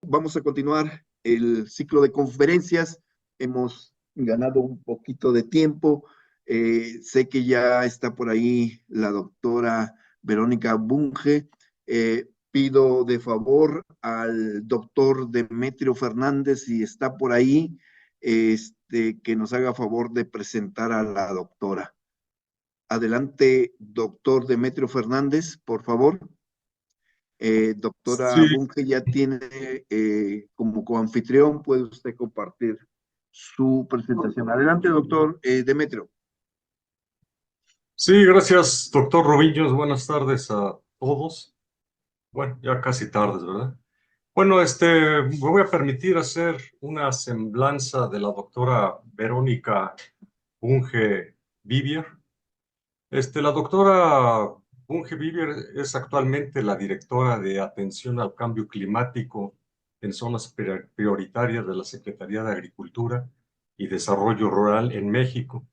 Vamos a continuar el ciclo de conferencias. Hemos ganado un poquito de tiempo. Sé que ya está por ahí la doctora Verónica Bunge. Pido de favor al doctor Demetrio Fernández, si está por ahí, que nos haga favor de presentar a la doctora. Adelante, doctor Demetrio Fernández, por favor. Doctora Sí, Bunge ya tiene como coanfitrión, puede usted compartir su presentación. Adelante, doctor Demetrio. sí, gracias, doctor Robillos. Buenas tardes a todos. Bueno, ya casi tardes, ¿verdad? Bueno, me voy a permitir hacer una semblanza de la doctora Verónica Bunge Vivier. La doctora Bunge Vivier es actualmente la directora de Atención al Cambio Climático en zonas prioritarias de la Secretaría de Agricultura y Desarrollo Rural en México.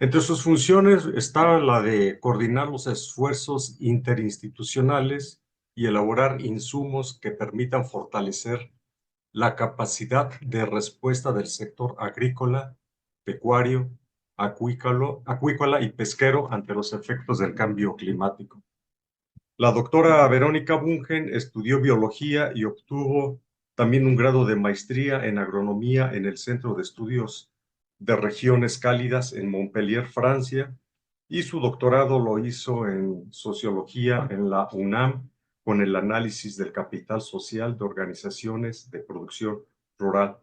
Entre sus funciones está la de coordinar los esfuerzos interinstitucionales y elaborar insumos que permitan fortalecer la capacidad de respuesta del sector agrícola, pecuario, acuícola y pesquero ante los efectos del cambio climático. La doctora Verónica Bungen estudió biología y obtuvo también un grado de maestría en agronomía en el Centro de Estudios de Regiones Cálidas en Montpellier, Francia, y su doctorado lo hizo en sociología en la UNAM con el análisis del capital social de organizaciones de producción rural.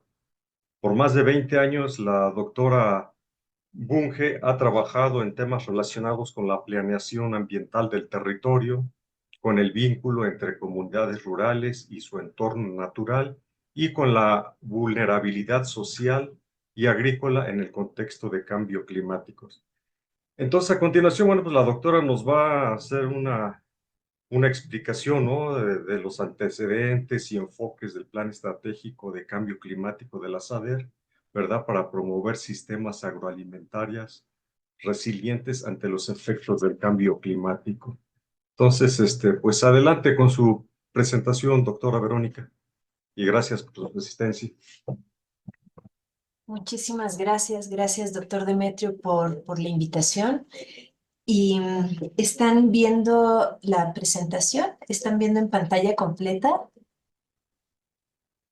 Por más de 20 años, la doctora Bunge ha trabajado en temas relacionados con la planeación ambiental del territorio, con el vínculo entre comunidades rurales y su entorno natural y con la vulnerabilidad social y agrícola en el contexto de cambio climático. Entonces, a continuación, bueno, pues la doctora nos va a hacer una explicación, ¿no? de los antecedentes y enfoques del Plan Estratégico de Cambio Climático de la SADER, ¿verdad? Para promover sistemas agroalimentarios resilientes ante los efectos del cambio climático. Entonces, pues adelante con su presentación, doctora Verónica, y gracias por su asistencia. Muchísimas gracias, gracias doctor Demetrio por la invitación. ¿Y están viendo la presentación? ¿Están viendo en pantalla completa?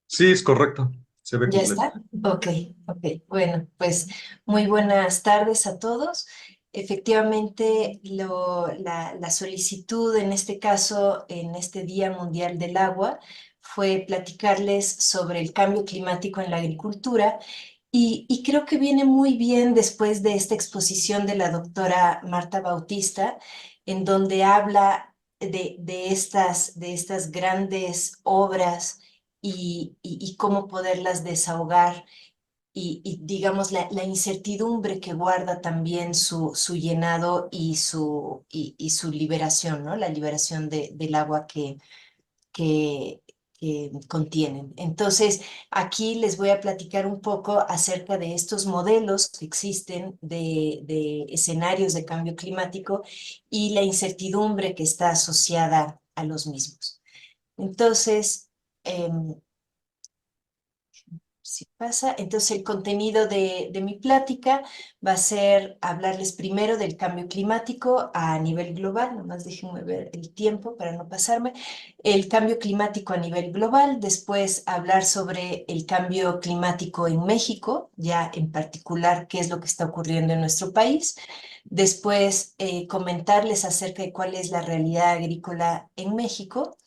Sí, es correcto, se ve ¿Ya completo. está? Ok, ok. Bueno, pues muy buenas tardes a todos. Efectivamente, la solicitud en este caso, en este Día Mundial del Agua, fue platicarles sobre el cambio climático en la agricultura y creo que viene muy bien después de esta exposición de la doctora Marta Bautista, en donde habla de estas grandes obras y cómo poderlas desahogar y digamos, la incertidumbre que guarda también su llenado y su liberación, ¿no? La liberación del agua que, que contienen. Entonces, aquí les voy a platicar un poco acerca de estos modelos que existen de escenarios de cambio climático y la incertidumbre que está asociada a los mismos. Entonces, si pasa, entonces el contenido de mi plática va a ser hablarles primero del cambio climático a nivel global, nomás déjenme ver el tiempo para no pasarme, el cambio climático a nivel global, después hablar sobre el cambio climático en México, ya en particular qué es lo que está ocurriendo en nuestro país, después comentarles acerca de cuál es la realidad agrícola en México,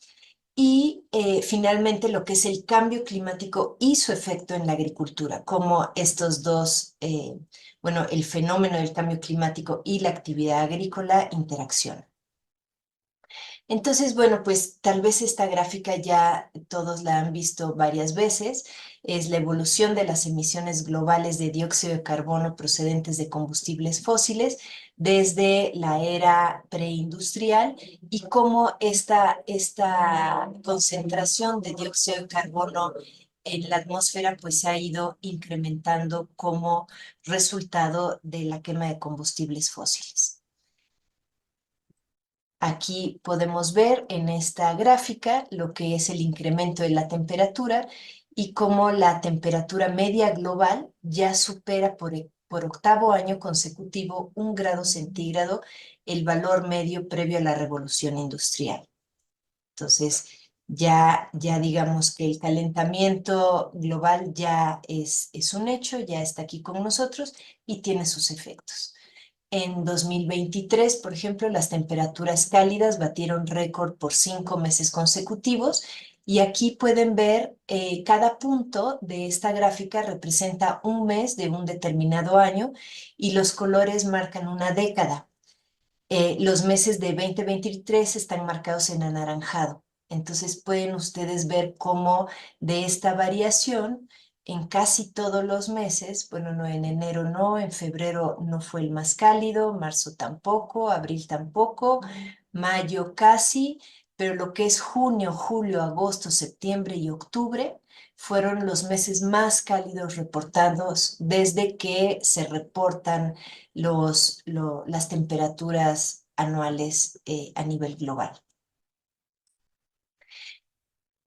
y finalmente lo que es el cambio climático y su efecto en la agricultura, cómo estos dos, bueno, el fenómeno del cambio climático y la actividad agrícola interaccionan. Entonces, bueno, pues tal vez esta gráfica ya todos la han visto varias veces, es la evolución de las emisiones globales de dióxido de carbono procedentes de combustibles fósiles desde la era preindustrial y cómo esta concentración de dióxido de carbono en la atmósfera pues se ha ido incrementando como resultado de la quema de combustibles fósiles. Aquí podemos ver en esta gráfica lo que es el incremento de la temperatura y cómo la temperatura media global ya supera por octavo año consecutivo 1 °C el valor medio previo a la revolución industrial. Entonces, ya digamos que el calentamiento global ya es un hecho, ya está aquí con nosotros y tiene sus efectos. En 2023, por ejemplo, las temperaturas cálidas batieron récord por 5 meses consecutivos y aquí pueden ver cada punto de esta gráfica representa un mes de un determinado año y los colores marcan una década. Los meses de 2023 están marcados en anaranjado. Entonces pueden ustedes ver cómo de esta variación en casi todos los meses, bueno, no, en enero no, en febrero no fue el más cálido, marzo tampoco, abril tampoco, mayo casi, pero lo que es junio, julio, agosto, septiembre y octubre fueron los meses más cálidos reportados desde que se reportan las temperaturas anuales a nivel global.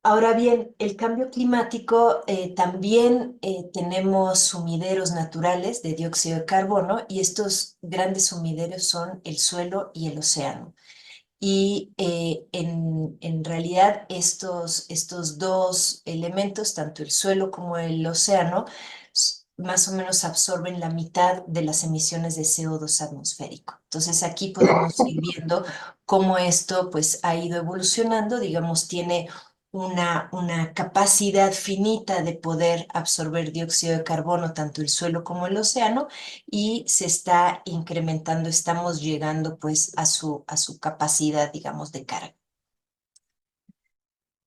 Ahora bien, el cambio climático también tenemos sumideros naturales de dióxido de carbono y estos grandes sumideros son el suelo y el océano. Y en realidad estos dos elementos, tanto el suelo como el océano, más o menos absorben la mitad de las emisiones de CO2 atmosférico. Entonces aquí podemos ir viendo cómo esto pues ha ido evolucionando, digamos, tiene una capacidad finita de poder absorber dióxido de carbono, tanto el suelo como el océano, y se está incrementando, estamos llegando pues a su capacidad, digamos, de carga.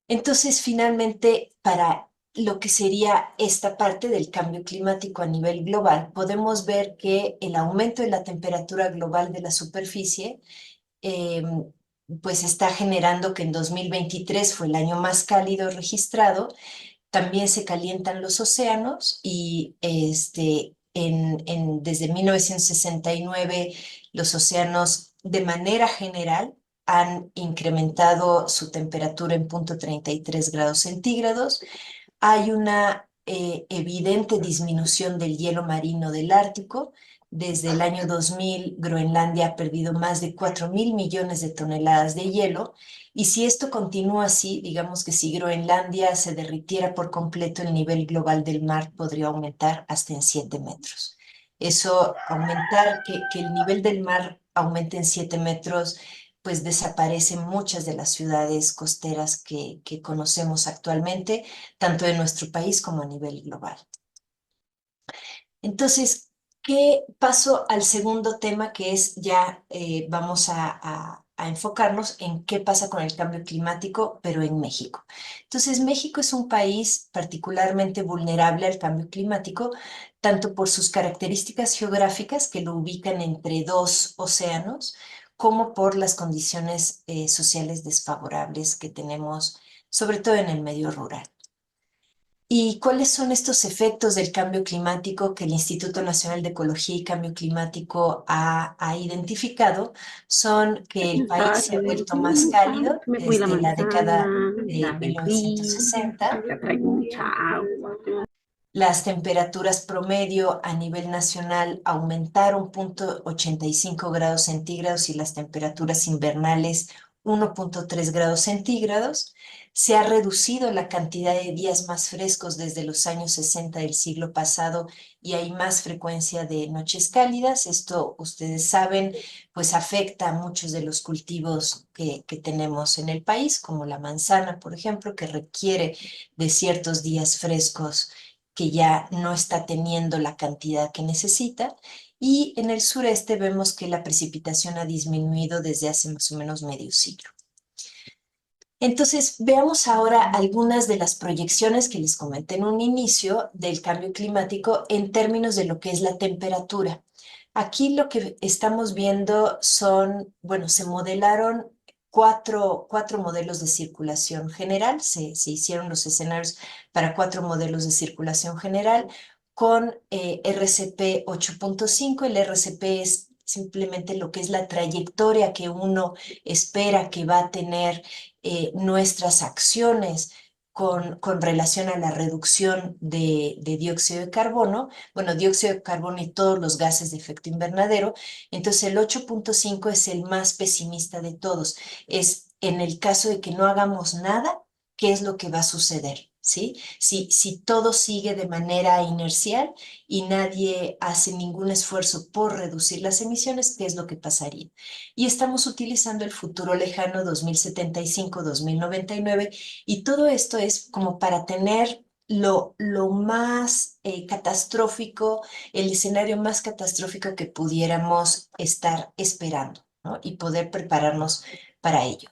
Entonces, finalmente, para lo que sería esta parte del cambio climático a nivel global, podemos ver que el aumento de la temperatura global de la superficie pues está generando que en 2023 fue el año más cálido registrado. También se calientan los océanos y desde 1969 los océanos de manera general han incrementado su temperatura en 0.33 grados centígrados. Hay una evidente disminución del hielo marino del Ártico. Desde el año 2000, Groenlandia ha perdido más de 4.000 millones de toneladas de hielo. Y si esto continúa así, digamos que si Groenlandia se derritiera por completo, el nivel global del mar podría aumentar hasta en 7 metros. Eso, aumentar, que el nivel del mar aumente en 7 metros, pues desaparecen muchas de las ciudades costeras que conocemos actualmente, tanto en nuestro país como a nivel global. Entonces, ¿qué pasó al segundo tema que es ya vamos a enfocarnos en qué pasa con el cambio climático, pero en México? Entonces, México es un país particularmente vulnerable al cambio climático, tanto por sus características geográficas que lo ubican entre dos océanos, como por las condiciones sociales desfavorables que tenemos, sobre todo en el medio rural. ¿Y cuáles son estos efectos del cambio climático que el Instituto Nacional de Ecología y Cambio Climático ha identificado? Son que el país se ha vuelto más cálido desde la década de 1960. Acá traigo mucha agua. Las temperaturas promedio a nivel nacional aumentaron 0.85 grados centígrados y las temperaturas invernales 1.3 grados centígrados. Se ha reducido la cantidad de días más frescos desde los años 60 del siglo pasado y hay más frecuencia de noches cálidas. Esto, ustedes saben, pues afecta a muchos de los cultivos que tenemos en el país, como la manzana, por ejemplo, que requiere de ciertos días frescos que ya no está teniendo la cantidad que necesita. Y en el sureste vemos que la precipitación ha disminuido desde hace más o menos medio siglo. Entonces, veamos ahora algunas de las proyecciones que les comenté en un inicio del cambio climático en términos de lo que es la temperatura. Aquí lo que estamos viendo son, bueno, se modelaron cuatro modelos de circulación general, se hicieron los escenarios para 4 modelos de circulación general con RCP 8.5. El RCP es simplemente lo que es la trayectoria que uno espera que va a tener nuestras acciones con relación a la reducción de dióxido de carbono, bueno, dióxido de carbono y todos los gases de efecto invernadero. Entonces el 8.5 es el más pesimista de todos. Es en el caso de que no hagamos nada, ¿qué es lo que va a suceder? ¿Sí? Si todo sigue de manera inercial y nadie hace ningún esfuerzo por reducir las emisiones, ¿qué es lo que pasaría? Y estamos utilizando el futuro lejano 2075, 2099, y todo esto es como para tener lo más catastrófico, el escenario más catastrófico que pudiéramos estar esperando, ¿no? Y poder prepararnos para ello.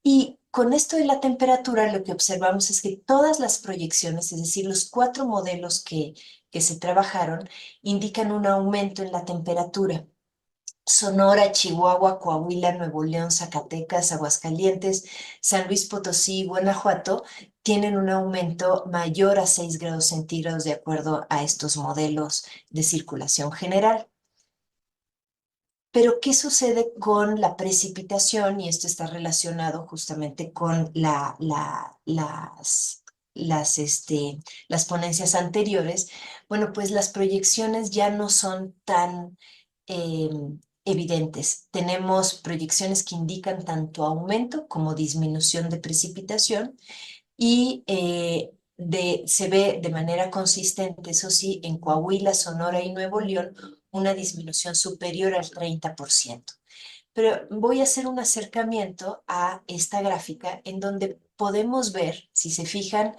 Y con esto de la temperatura, lo que observamos es que todas las proyecciones, es decir, los 4 modelos que se trabajaron, indican un aumento en la temperatura. Sonora, Chihuahua, Coahuila, Nuevo León, Zacatecas, Aguascalientes, San Luis Potosí y Guanajuato tienen un aumento mayor a 6 grados centígrados de acuerdo a estos modelos de circulación general. Pero, ¿qué sucede con la precipitación? Y esto está relacionado justamente con las ponencias anteriores. Bueno, pues las proyecciones ya no son tan eh, evidentes. Tenemos proyecciones que indican tanto aumento como disminución de precipitación y se ve de manera consistente, eso sí, en Coahuila, Sonora y Nuevo León, una disminución superior al 30%. Pero voy a hacer un acercamiento a esta gráfica en donde podemos ver, si se fijan,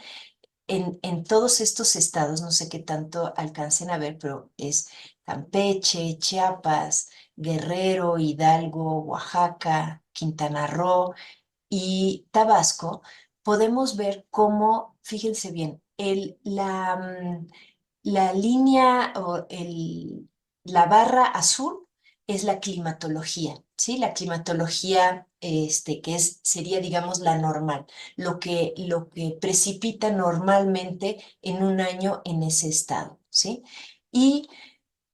en todos estos estados, no sé qué tanto alcancen a ver, pero es Campeche, Chiapas, Guerrero, Hidalgo, Oaxaca, Quintana Roo y Tabasco, podemos ver cómo, fíjense bien, la línea o la barra azul es la climatología, ¿sí? La climatología sería, digamos, la normal, lo que precipita normalmente en un año en ese estado, ¿sí? Y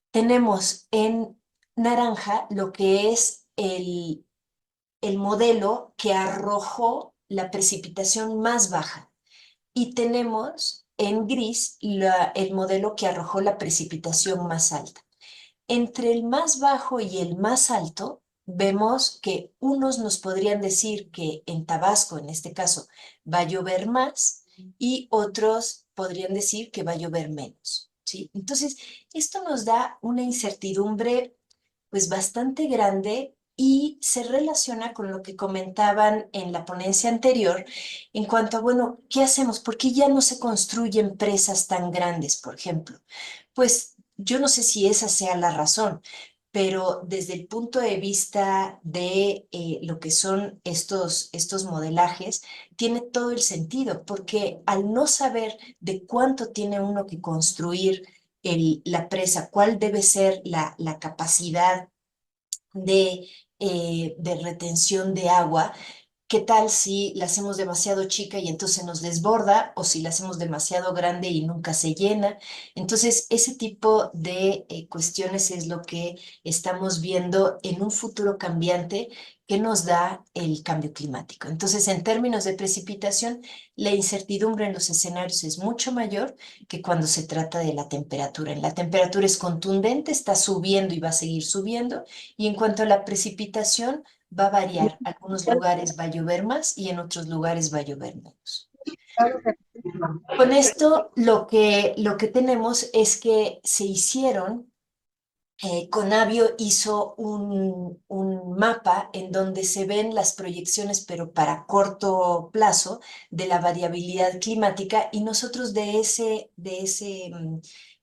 tenemos en naranja lo que es el modelo que arrojó la precipitación más baja y tenemos en gris el modelo que arrojó la precipitación más alta. Entre el más bajo y el más alto, vemos que unos nos podrían decir que en Tabasco, en este caso, va a llover más y otros podrían decir que va a llover menos, ¿sí? Entonces, esto nos da una incertidumbre pues bastante grande y se relaciona con lo que comentaban en la ponencia anterior en cuanto a, bueno, ¿qué hacemos? ¿Por qué ya no se construyen presas tan grandes, por ejemplo? Pues yo no sé si esa sea la razón, pero desde el punto de vista de lo que son estos modelajes, tiene todo el sentido, porque al no saber de cuánto tiene uno que construir la presa, cuál debe ser la capacidad de retención de agua. ¿Qué tal si la hacemos demasiado chica y entonces nos desborda o si la hacemos demasiado grande y nunca se llena? Entonces, ese tipo de cuestiones es lo que estamos viendo en un futuro cambiante que nos da el cambio climático. Entonces, en términos de precipitación, la incertidumbre en los escenarios es mucho mayor que cuando se trata de la temperatura. En la temperatura es contundente, está subiendo y va a seguir subiendo. Y en cuanto a la precipitación, va a variar. Algunos lugares va a llover más y en otros lugares va a llover menos. Con esto lo que tenemos es que se hicieron, Conavio hizo un mapa en donde se ven las proyecciones, pero para corto plazo, de la variabilidad climática y nosotros de ese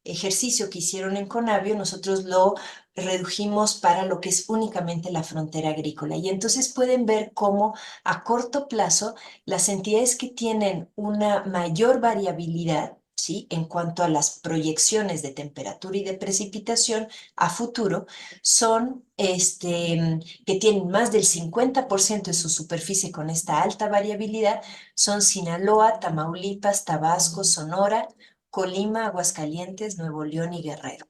ejercicio que hicieron en Conavio, nosotros lo redujimos para lo que es únicamente la frontera agrícola. Y entonces pueden ver cómo a corto plazo las entidades que tienen una mayor variabilidad, ¿sí? En cuanto a las proyecciones de temperatura y de precipitación a futuro, son que tienen más del 50% de su superficie con esta alta variabilidad, son Sinaloa, Tamaulipas, Tabasco, Sonora, Colima, Aguascalientes, Nuevo León y Guerrero.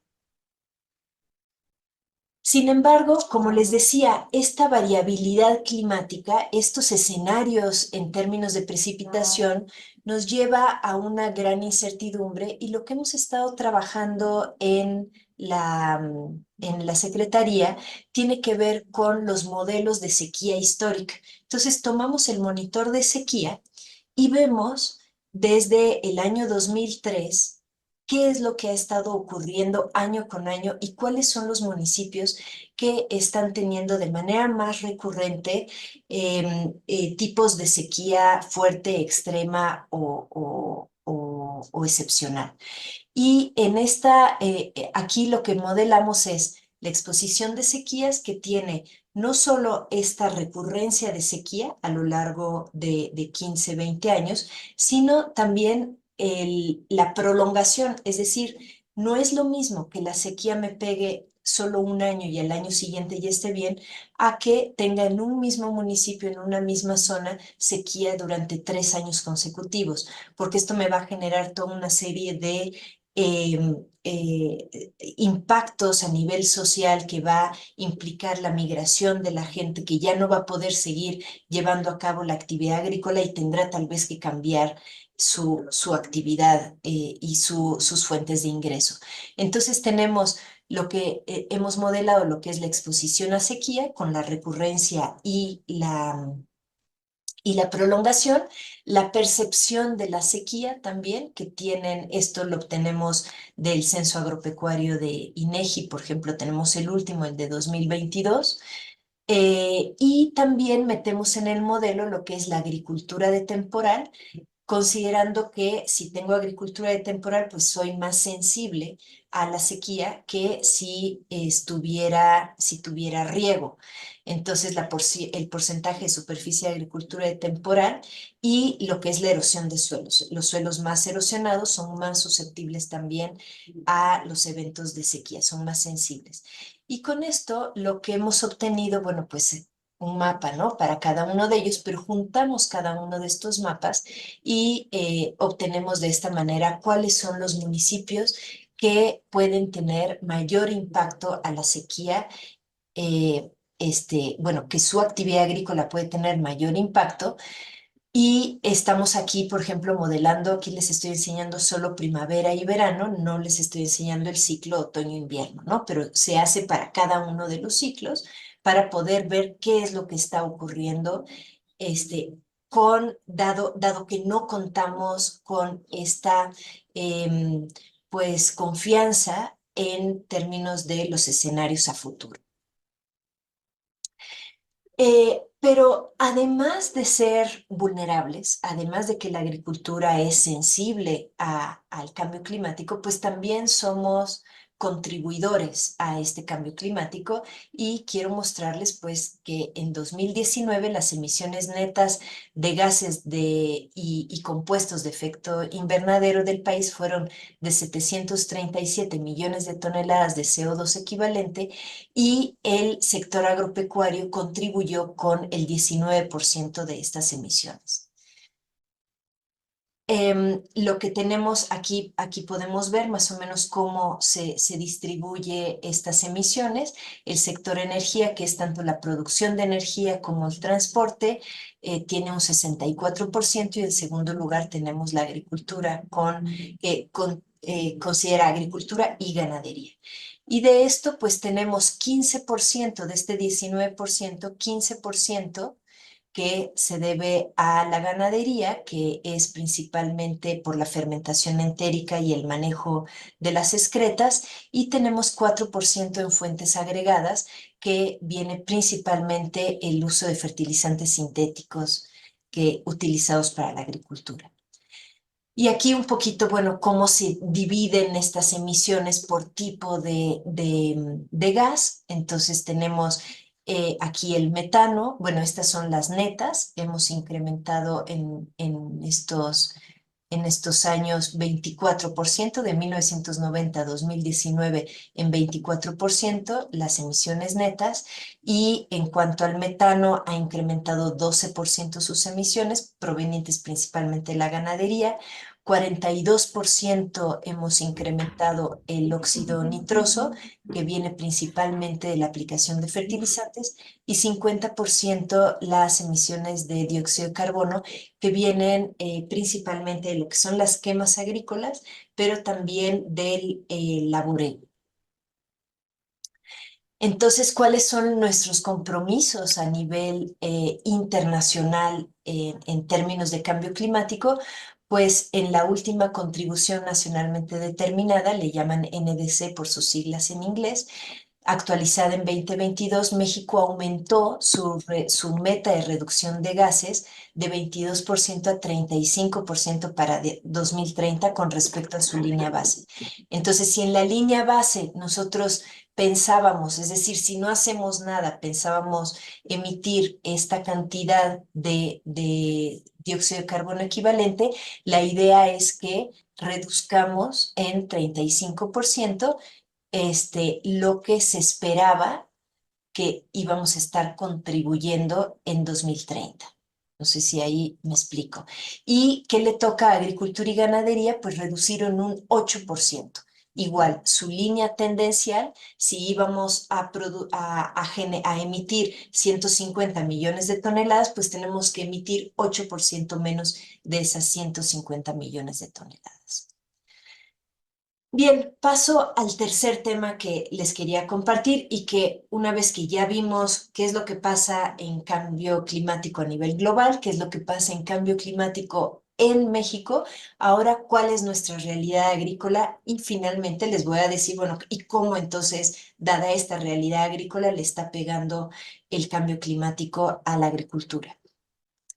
Sin embargo, como les decía, esta variabilidad climática, estos escenarios en términos de precipitación, nos lleva a una gran incertidumbre y lo que hemos estado trabajando en la Secretaría tiene que ver con los modelos de sequía histórica. Entonces, tomamos el monitor de sequía y vemos desde el año 2003 qué es lo que ha estado ocurriendo año con año y cuáles son los municipios que están teniendo de manera más recurrente tipos de sequía fuerte, extrema o excepcional. Y en aquí lo que modelamos es la exposición de sequías que tiene no solo esta recurrencia de sequía a lo largo de 15, 20 años, sino también la prolongación, es decir, no es lo mismo que la sequía me pegue solo un año y el año siguiente ya esté bien, a que tenga en un mismo municipio, en una misma zona, sequía durante 3 años consecutivos, porque esto me va a generar toda una serie de impactos a nivel social que va a implicar la migración de la gente que ya no va a poder seguir llevando a cabo la actividad agrícola y tendrá tal vez que cambiar su actividad y sus fuentes de ingreso. Entonces tenemos lo que hemos modelado, lo que es la exposición a sequía con la recurrencia y la prolongación, la percepción de la sequía también, que tienen, esto lo obtenemos del Censo Agropecuario de INEGI, por ejemplo, tenemos el último, el de 2022, y también metemos en el modelo lo que es la agricultura de temporal, considerando que si tengo agricultura de temporal, pues soy más sensible a la sequía que si tuviera riego. Entonces, el porcentaje de superficie de agricultura de temporal y lo que es la erosión de suelos. Los suelos más erosionados son más susceptibles también a los eventos de sequía, son más sensibles. Y con esto lo que hemos obtenido, bueno, pues un mapa, ¿no? Para cada uno de ellos, pero juntamos cada uno de estos mapas y obtenemos de esta manera cuáles son los municipios que pueden tener mayor impacto a la sequía, bueno, que su actividad agrícola puede tener mayor impacto. Y estamos aquí, por ejemplo, modelando, aquí les estoy enseñando solo primavera y verano, no les estoy enseñando el ciclo otoño-invierno, ¿no? Pero se hace para cada uno de los ciclos para poder ver qué es lo que está ocurriendo dado que no contamos con esta pues confianza en términos de los escenarios a futuro. Pero además de ser vulnerables, además de que la agricultura es sensible al cambio climático, pues también somos contribuidores a este cambio climático y quiero mostrarles pues que en 2019 las emisiones netas de gases y compuestos de efecto invernadero del país fueron de 737 millones de toneladas de CO2 equivalente y el sector agropecuario contribuyó con el 19% de estas emisiones. Lo que tenemos aquí podemos ver más o menos cómo se distribuye estas emisiones. El sector energía, que es tanto la producción de energía como el transporte, tiene un 64% y en segundo lugar tenemos la agricultura considera agricultura y ganadería. Y de esto pues tenemos 15% de este 19%, 15% que se debe a la ganadería, que es principalmente por la fermentación entérica y el manejo de las excretas, y tenemos 4% en fuentes agregadas, que viene principalmente el uso de fertilizantes sintéticos utilizados para la agricultura. Y aquí un poquito, bueno, cómo se dividen estas emisiones por tipo de gas. Entonces tenemos aquí el metano. Bueno, estas son las netas. Hemos incrementado en estos años 24%, de 1990 a 2019 en 24% las emisiones netas, y en cuanto al metano ha incrementado 12% sus emisiones provenientes principalmente de la ganadería, 42% hemos incrementado el óxido nitroso, que viene principalmente de la aplicación de fertilizantes, y 50% las emisiones de dióxido de carbono, que vienen principalmente de lo que son las quemas agrícolas, pero también del laboreo. Entonces, ¿cuáles son nuestros compromisos a nivel internacional en términos de cambio climático? Pues en la última contribución nacionalmente determinada, le llaman NDC por sus siglas en inglés, actualizada en 2022, México aumentó su meta de reducción de gases de 22% a 35% para 2030 con respecto a su línea base. Entonces, si en la línea base nosotros pensábamos, es decir, si no hacemos nada, pensábamos emitir esta cantidad de dióxido de carbono equivalente, la idea es que reduzcamos en 35% lo que se esperaba que íbamos a estar contribuyendo en 2030. No sé si ahí me explico. ¿Y qué le toca a agricultura y ganadería? Pues reducir en un 8%. Igual, su línea tendencial, si íbamos a emitir 150 millones de toneladas, pues tenemos que emitir 8% menos de esas 150 millones de toneladas. Bien, paso al tercer tema que les quería compartir y que una vez que ya vimos qué es lo que pasa en cambio climático a nivel global, qué es lo que pasa en cambio climático en México, ahora cuál es nuestra realidad agrícola y finalmente les voy a decir, bueno, y cómo entonces, dada esta realidad agrícola, le está pegando el cambio climático a la agricultura.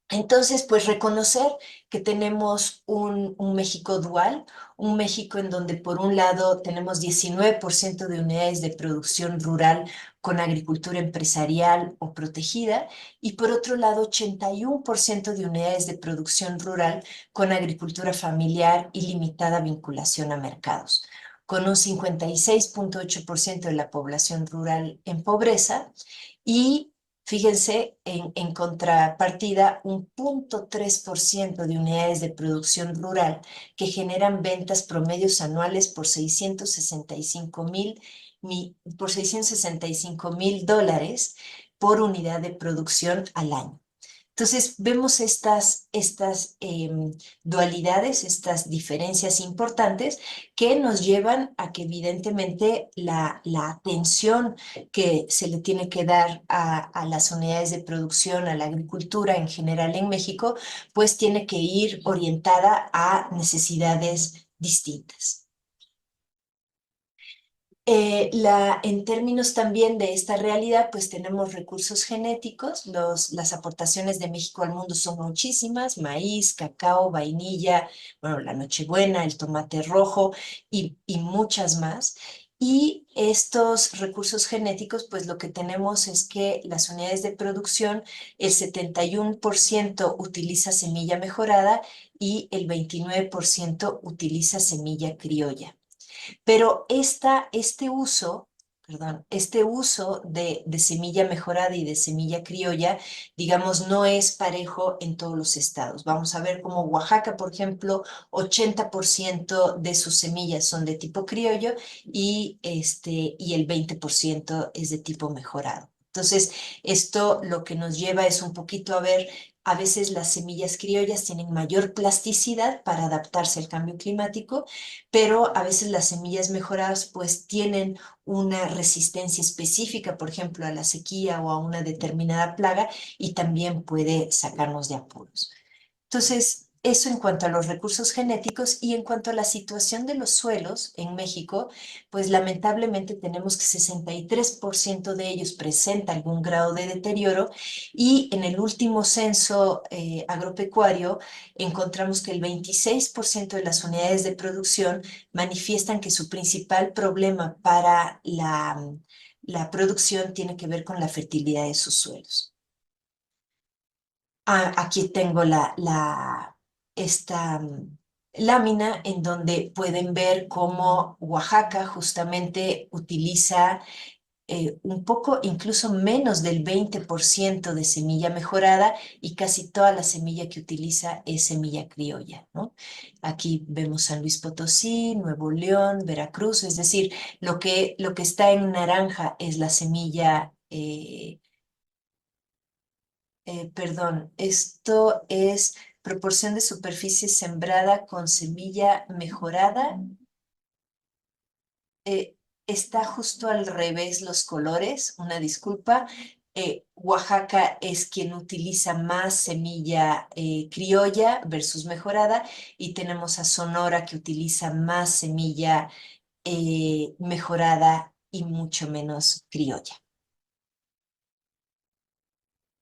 Entonces, pues reconocer que tenemos un México dual, un México en donde por un lado tenemos 19% de unidades de producción rural con agricultura empresarial o protegida y por otro lado 81% de unidades de producción rural con agricultura familiar y limitada vinculación a mercados, con un 56.8% de la población rural en pobreza y fíjense, en contrapartida, un 0.3% de unidades de producción rural que generan ventas promedios anuales por 665 mil dólares por unidad de producción al año. Entonces, vemos estas dualidades, estas diferencias importantes que nos llevan a que evidentemente la atención que se le tiene que dar a las unidades de producción, a la agricultura en general en México, pues tiene que ir orientada a necesidades distintas. En términos también de esta realidad, pues tenemos recursos genéticos, las aportaciones de México al mundo son muchísimas, maíz, cacao, vainilla, bueno, la nochebuena, el tomate rojo y muchas más. Y estos recursos genéticos, pues lo que tenemos es que las unidades de producción, el 71% utiliza semilla mejorada y el 29% utiliza semilla criolla. Pero este uso de semilla mejorada y de semilla criolla, digamos, no es parejo en todos los estados. Vamos a ver como Oaxaca, por ejemplo, 80% de sus semillas son de tipo criollo y el 20% es de tipo mejorado. Entonces, esto lo que nos lleva es un poquito a ver, a veces las semillas criollas tienen mayor plasticidad para adaptarse al cambio climático, pero a veces las semillas mejoradas pues tienen una resistencia específica, por ejemplo, a la sequía o a una determinada plaga y también puede sacarnos de apuros. Entonces, eso en cuanto a los recursos genéticos y en cuanto a la situación de los suelos en México, pues lamentablemente tenemos que 63% de ellos presenta algún grado de deterioro y en el último censo agropecuario encontramos que el 26% de las unidades de producción manifiestan que su principal problema para la producción tiene que ver con la fertilidad de sus suelos. Aquí tengo esta lámina en donde pueden ver cómo Oaxaca justamente utiliza un poco, incluso menos del 20% de semilla mejorada y casi toda la semilla que utiliza es semilla criolla, ¿no? Aquí vemos San Luis Potosí, Nuevo León, Veracruz, es decir, lo que está en naranja es la semilla, perdón, esto es proporción de superficie sembrada con semilla mejorada. Eh, Está justo al revés los colores, una disculpa. Oaxaca es quien utiliza más semilla criolla versus mejorada y tenemos a Sonora que utiliza más semilla mejorada y mucho menos criolla.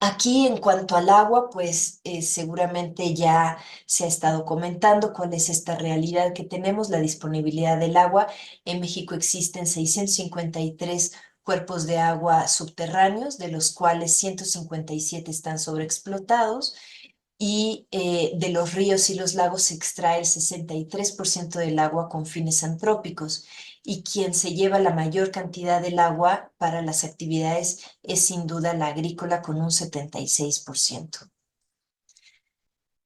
Aquí en cuanto al agua, pues seguramente ya se ha estado comentando cuál es esta realidad que tenemos, la disponibilidad del agua. En México existen 653 cuerpos de agua subterráneos, de los cuales 157 están sobreexplotados y de los ríos y los lagos se extrae el 63% del agua con fines antrópicos y quien se lleva la mayor cantidad del agua para las actividades es sin duda la agrícola con un 76%.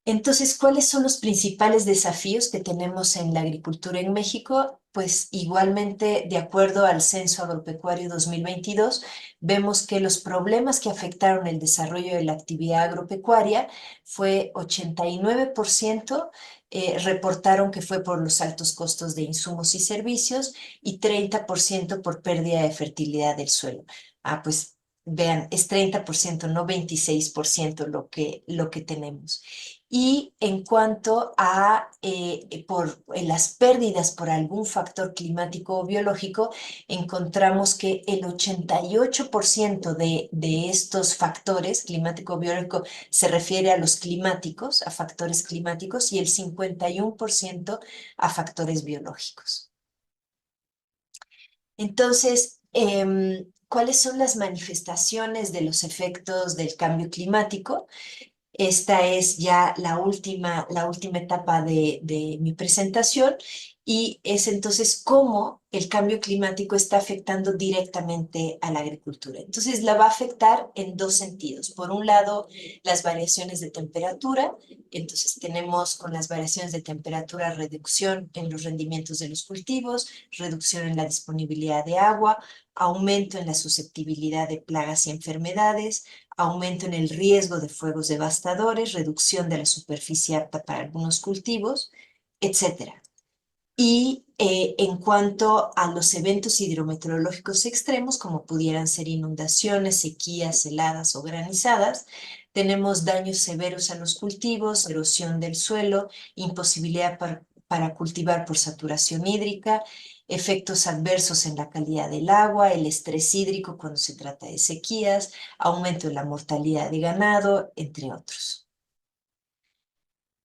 Entonces, ¿cuáles son los principales desafíos que tenemos en la agricultura en México? Pues igualmente, de acuerdo al Censo Agropecuario 2022, vemos que los problemas que afectaron el desarrollo de la actividad agropecuaria fue 89%, reportaron que fue por los altos costos de insumos y servicios y 30% por pérdida de fertilidad del suelo. Pues vean, es 30%, no 26% lo que tenemos. Y en cuanto a las pérdidas por algún factor climático o biológico, encontramos que el 88% de estos factores climático-biológico se refiere a los climáticos, a factores climáticos, y el 51% a factores biológicos. Entonces, ¿cuáles son las manifestaciones de los efectos del cambio climático? Esta es ya la última etapa de mi presentación y es entonces cómo el cambio climático está afectando directamente a la agricultura. Entonces la va a afectar en dos sentidos. Por un lado, las variaciones de temperatura. Entonces tenemos con las variaciones de temperatura reducción en los rendimientos de los cultivos, reducción en la disponibilidad de agua, aumento en la susceptibilidad de plagas y enfermedades, aumento en el riesgo de fuegos devastadores, reducción de la superficie apta para algunos cultivos, etc. Y en cuanto a los eventos hidrometeorológicos extremos, como pudieran ser inundaciones, sequías, heladas o granizadas, tenemos daños severos a los cultivos, erosión del suelo, imposibilidad para cultivar por saturación hídrica, efectos adversos en la calidad del agua, el estrés hídrico cuando se trata de sequías, aumento en la mortalidad de ganado, entre otros.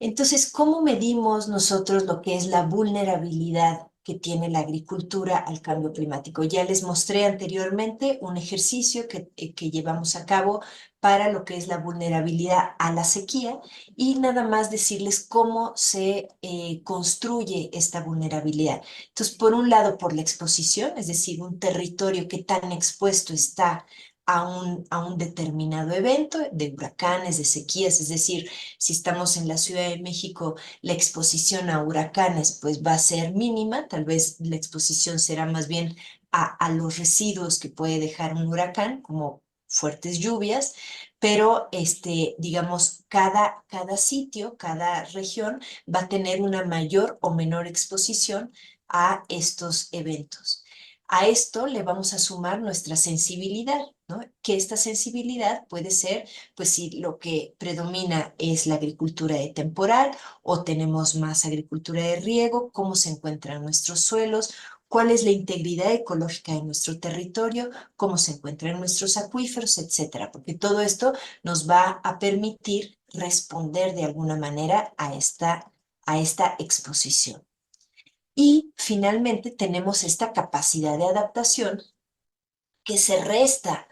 Entonces, ¿cómo medimos nosotros lo que es la vulnerabilidad que tiene la agricultura al cambio climático? Ya les mostré anteriormente un ejercicio que llevamos a cabo para lo que es la vulnerabilidad a la sequía y nada más decirles cómo se construye esta vulnerabilidad. Entonces, por un lado, por la exposición, es decir, un territorio que tan expuesto está a un determinado evento de huracanes, de sequías, es decir, si estamos en la Ciudad de México, la exposición a huracanes pues va a ser mínima, tal vez la exposición será más bien a los residuos que puede dejar un huracán, como fuertes lluvias, pero digamos, cada sitio, cada región va a tener una mayor o menor exposición a estos eventos. A esto le vamos a sumar nuestra sensibilidad, ¿no? Que esta sensibilidad puede ser, pues si lo que predomina es la agricultura de temporal o tenemos más agricultura de riego, cómo se encuentran nuestros suelos, cuál es la integridad ecológica de nuestro territorio, cómo se encuentran nuestros acuíferos, etcétera, porque todo esto nos va a permitir responder de alguna manera a esta exposición. Y finalmente tenemos esta capacidad de adaptación que se resta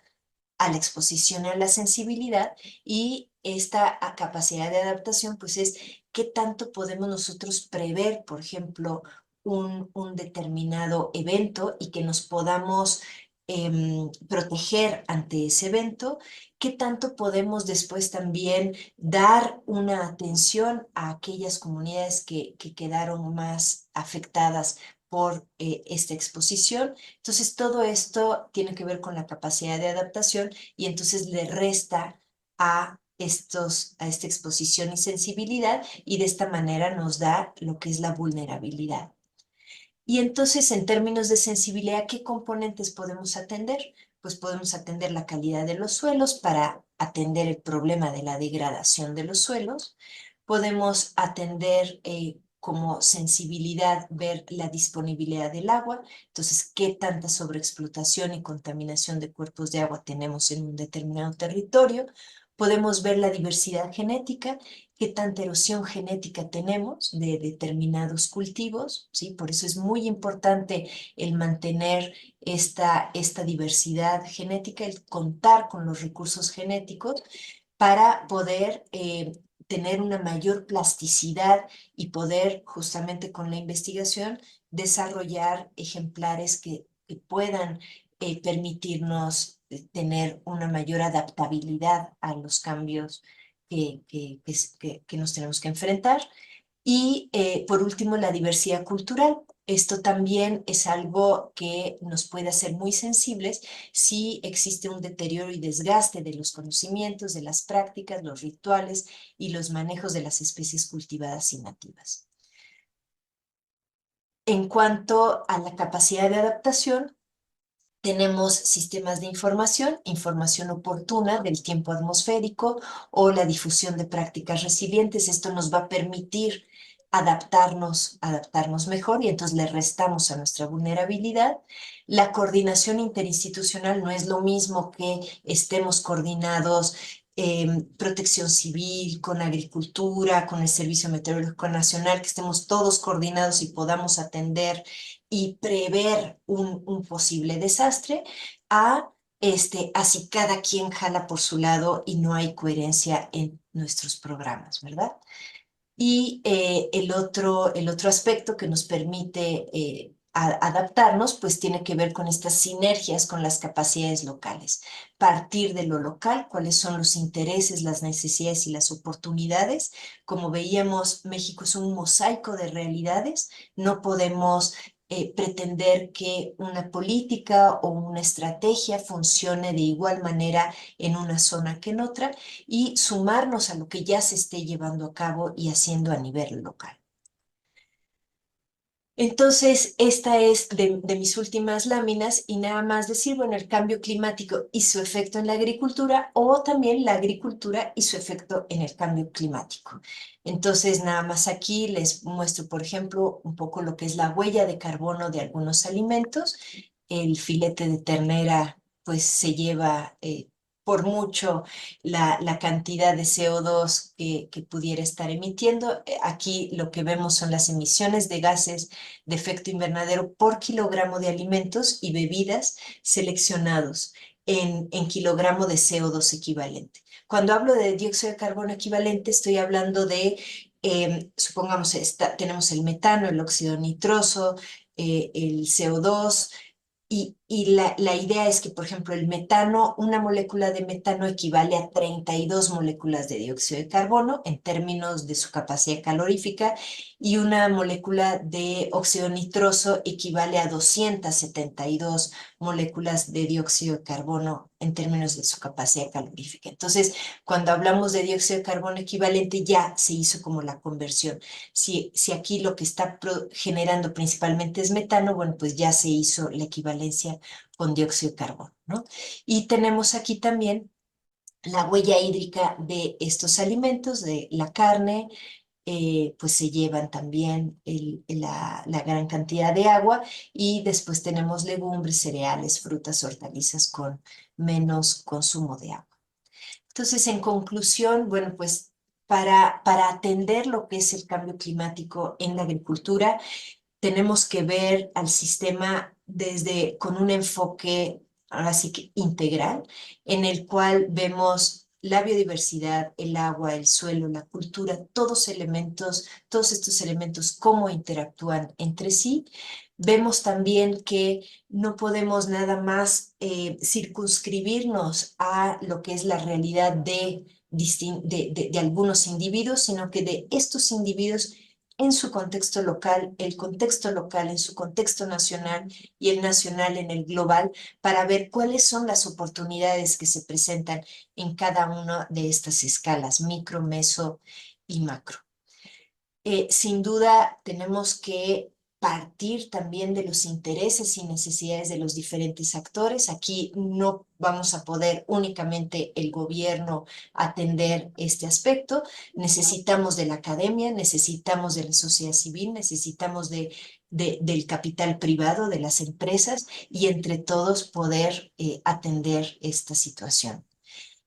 a la exposición y a la sensibilidad y esta capacidad de adaptación pues es qué tanto podemos nosotros prever, por ejemplo, un determinado evento y que nos podamos proteger ante ese evento, qué tanto podemos después también dar una atención a aquellas comunidades que quedaron más afectadas por esta exposición. Entonces, todo esto tiene que ver con la capacidad de adaptación y entonces le resta a esta exposición y sensibilidad, y de esta manera nos da lo que es la vulnerabilidad. Y entonces, en términos de sensibilidad, ¿qué componentes podemos atender? Pues podemos atender la calidad de los suelos para atender el problema de la degradación de los suelos. Podemos atender como sensibilidad, ver la disponibilidad del agua. Entonces, ¿qué tanta sobreexplotación y contaminación de cuerpos de agua tenemos en un determinado territorio? Podemos ver la diversidad genética, qué tanta erosión genética tenemos de determinados cultivos, ¿sí? Por eso es muy importante el mantener esta diversidad genética, el contar con los recursos genéticos para poder tener una mayor plasticidad y poder, justamente con la investigación, desarrollar ejemplares que puedan permitirnos tener una mayor adaptabilidad a los cambios que nos tenemos que enfrentar. Y por último, la diversidad cultural. Esto también es algo que nos puede hacer muy sensibles si existe un deterioro y desgaste de los conocimientos, de las prácticas, los rituales y los manejos de las especies cultivadas y nativas. En cuanto a la capacidad de adaptación, tenemos sistemas de información oportuna del tiempo atmosférico o la difusión de prácticas resilientes. Esto nos va a permitir adaptarnos mejor, y entonces le restamos a nuestra vulnerabilidad. La coordinación interinstitucional no es lo mismo que estemos coordinados protección civil, con agricultura, con el Servicio Meteorológico Nacional, que estemos todos coordinados y podamos atender y prever un posible desastre, así cada quien jala por su lado y no hay coherencia en nuestros programas, ¿verdad? Y el otro aspecto que nos permite adaptarnos, pues tiene que ver con estas sinergias con las capacidades locales. Partir de lo local, cuáles son los intereses, las necesidades y las oportunidades. Como veíamos, México es un mosaico de realidades. No podemos pretender que una política o una estrategia funcione de igual manera en una zona que en otra, y sumarnos a lo que ya se esté llevando a cabo y haciendo a nivel local. Entonces, esta es de mis últimas láminas, y nada más decir, bueno, el cambio climático y su efecto en la agricultura, o también la agricultura y su efecto en el cambio climático. Entonces, nada más aquí les muestro, por ejemplo, un poco lo que es la huella de carbono de algunos alimentos. El filete de ternera, pues se lleva por mucho la cantidad de CO2 que pudiera estar emitiendo. Aquí lo que vemos son las emisiones de gases de efecto invernadero por kilogramo de alimentos y bebidas seleccionados en kilogramo de CO2 equivalente. Cuando hablo de dióxido de carbono equivalente, estoy hablando de, supongamos, tenemos el metano, el óxido nitroso, el CO2, y la idea es que, por ejemplo, el metano, una molécula de metano equivale a 32 moléculas de dióxido de carbono en términos de su capacidad calorífica, y una molécula de óxido nitroso equivale a 272 moléculas de dióxido de carbono en términos de su capacidad calorífica. Entonces, cuando hablamos de dióxido de carbono equivalente, ya se hizo como la conversión. Si aquí lo que está generando principalmente es metano, bueno, pues ya se hizo la equivalencia con dióxido de carbono, ¿no? Y tenemos aquí también la huella hídrica de estos alimentos, de la carne, pues se llevan también la gran cantidad de agua, y después tenemos legumbres, cereales, frutas, hortalizas con menos consumo de agua. Entonces, en conclusión, bueno, pues para atender lo que es el cambio climático en la agricultura, tenemos que ver al sistema con un enfoque, ahora sí que integral, en el cual vemos la biodiversidad, el agua, el suelo, la cultura, todos estos elementos, cómo interactúan entre sí. Vemos también que no podemos nada más circunscribirnos a lo que es la realidad de algunos individuos, sino que de estos individuos en su contexto local, el contexto local en su contexto nacional y el nacional en el global, para ver cuáles son las oportunidades que se presentan en cada una de estas escalas, micro, meso y macro. Sin duda tenemos que partir también de los intereses y necesidades de los diferentes actores. Aquí no vamos a poder únicamente el gobierno atender este aspecto. Necesitamos de la academia, necesitamos de la sociedad civil, necesitamos del capital privado, de las empresas, y entre todos poder atender esta situación.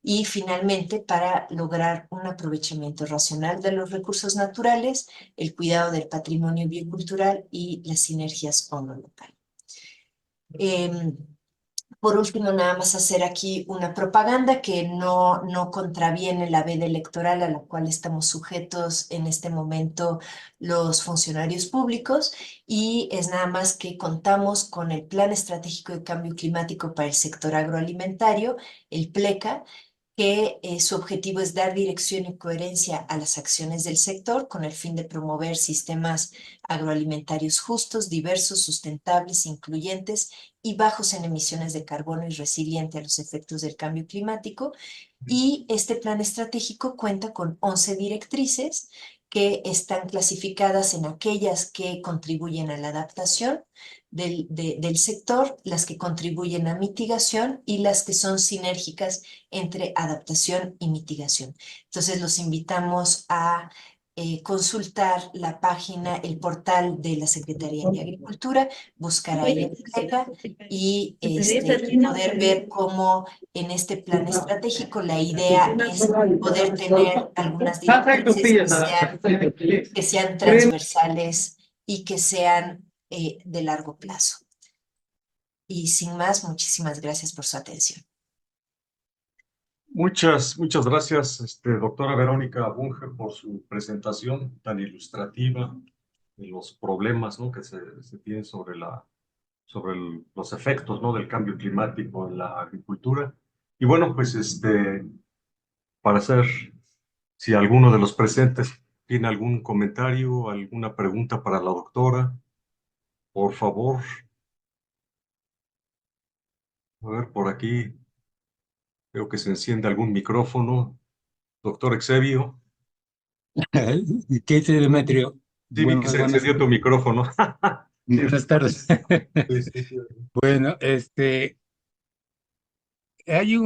Y finalmente, para lograr un aprovechamiento racional de los recursos naturales, el cuidado del patrimonio biocultural y las sinergias con lo local. Por último, nada más hacer aquí una propaganda que no contraviene la veda electoral a la cual estamos sujetos en este momento los funcionarios públicos, y es nada más que contamos con el Plan Estratégico de Cambio Climático para el Sector Agroalimentario, el PLECA, que su objetivo es dar dirección y coherencia a las acciones del sector con el fin de promover sistemas agroalimentarios justos, diversos, sustentables, incluyentes y bajos en emisiones de carbono y resiliente a los efectos del cambio climático. Y este plan estratégico cuenta con 11 directrices que están clasificadas en aquellas que contribuyen a la adaptación del sector, las que contribuyen a mitigación y las que son sinérgicas entre adaptación y mitigación. Entonces los invitamos a consultar la página, el portal de la Secretaría de Agricultura, buscar ahí el PLECA y poder ver cómo en este plan estratégico la idea es poder tener algunas directrices que sean transversales y que sean de largo plazo. Y sin más, muchísimas gracias por su atención. Muchas gracias, doctora Verónica Bunge, por su presentación tan ilustrativa de los problemas, ¿no?, que se tienen sobre los efectos, ¿no?, del cambio climático en la agricultura. Y bueno, pues para hacer, si alguno de los presentes tiene algún comentario, alguna pregunta para la doctora, por favor. A ver, por aquí veo que se enciende algún micrófono. Doctor Exebio. ¿Qué dice Demetrio? Sí, vi que se encendió tu micrófono. Buenas tardes. Sí, sí, sí. Bueno, hay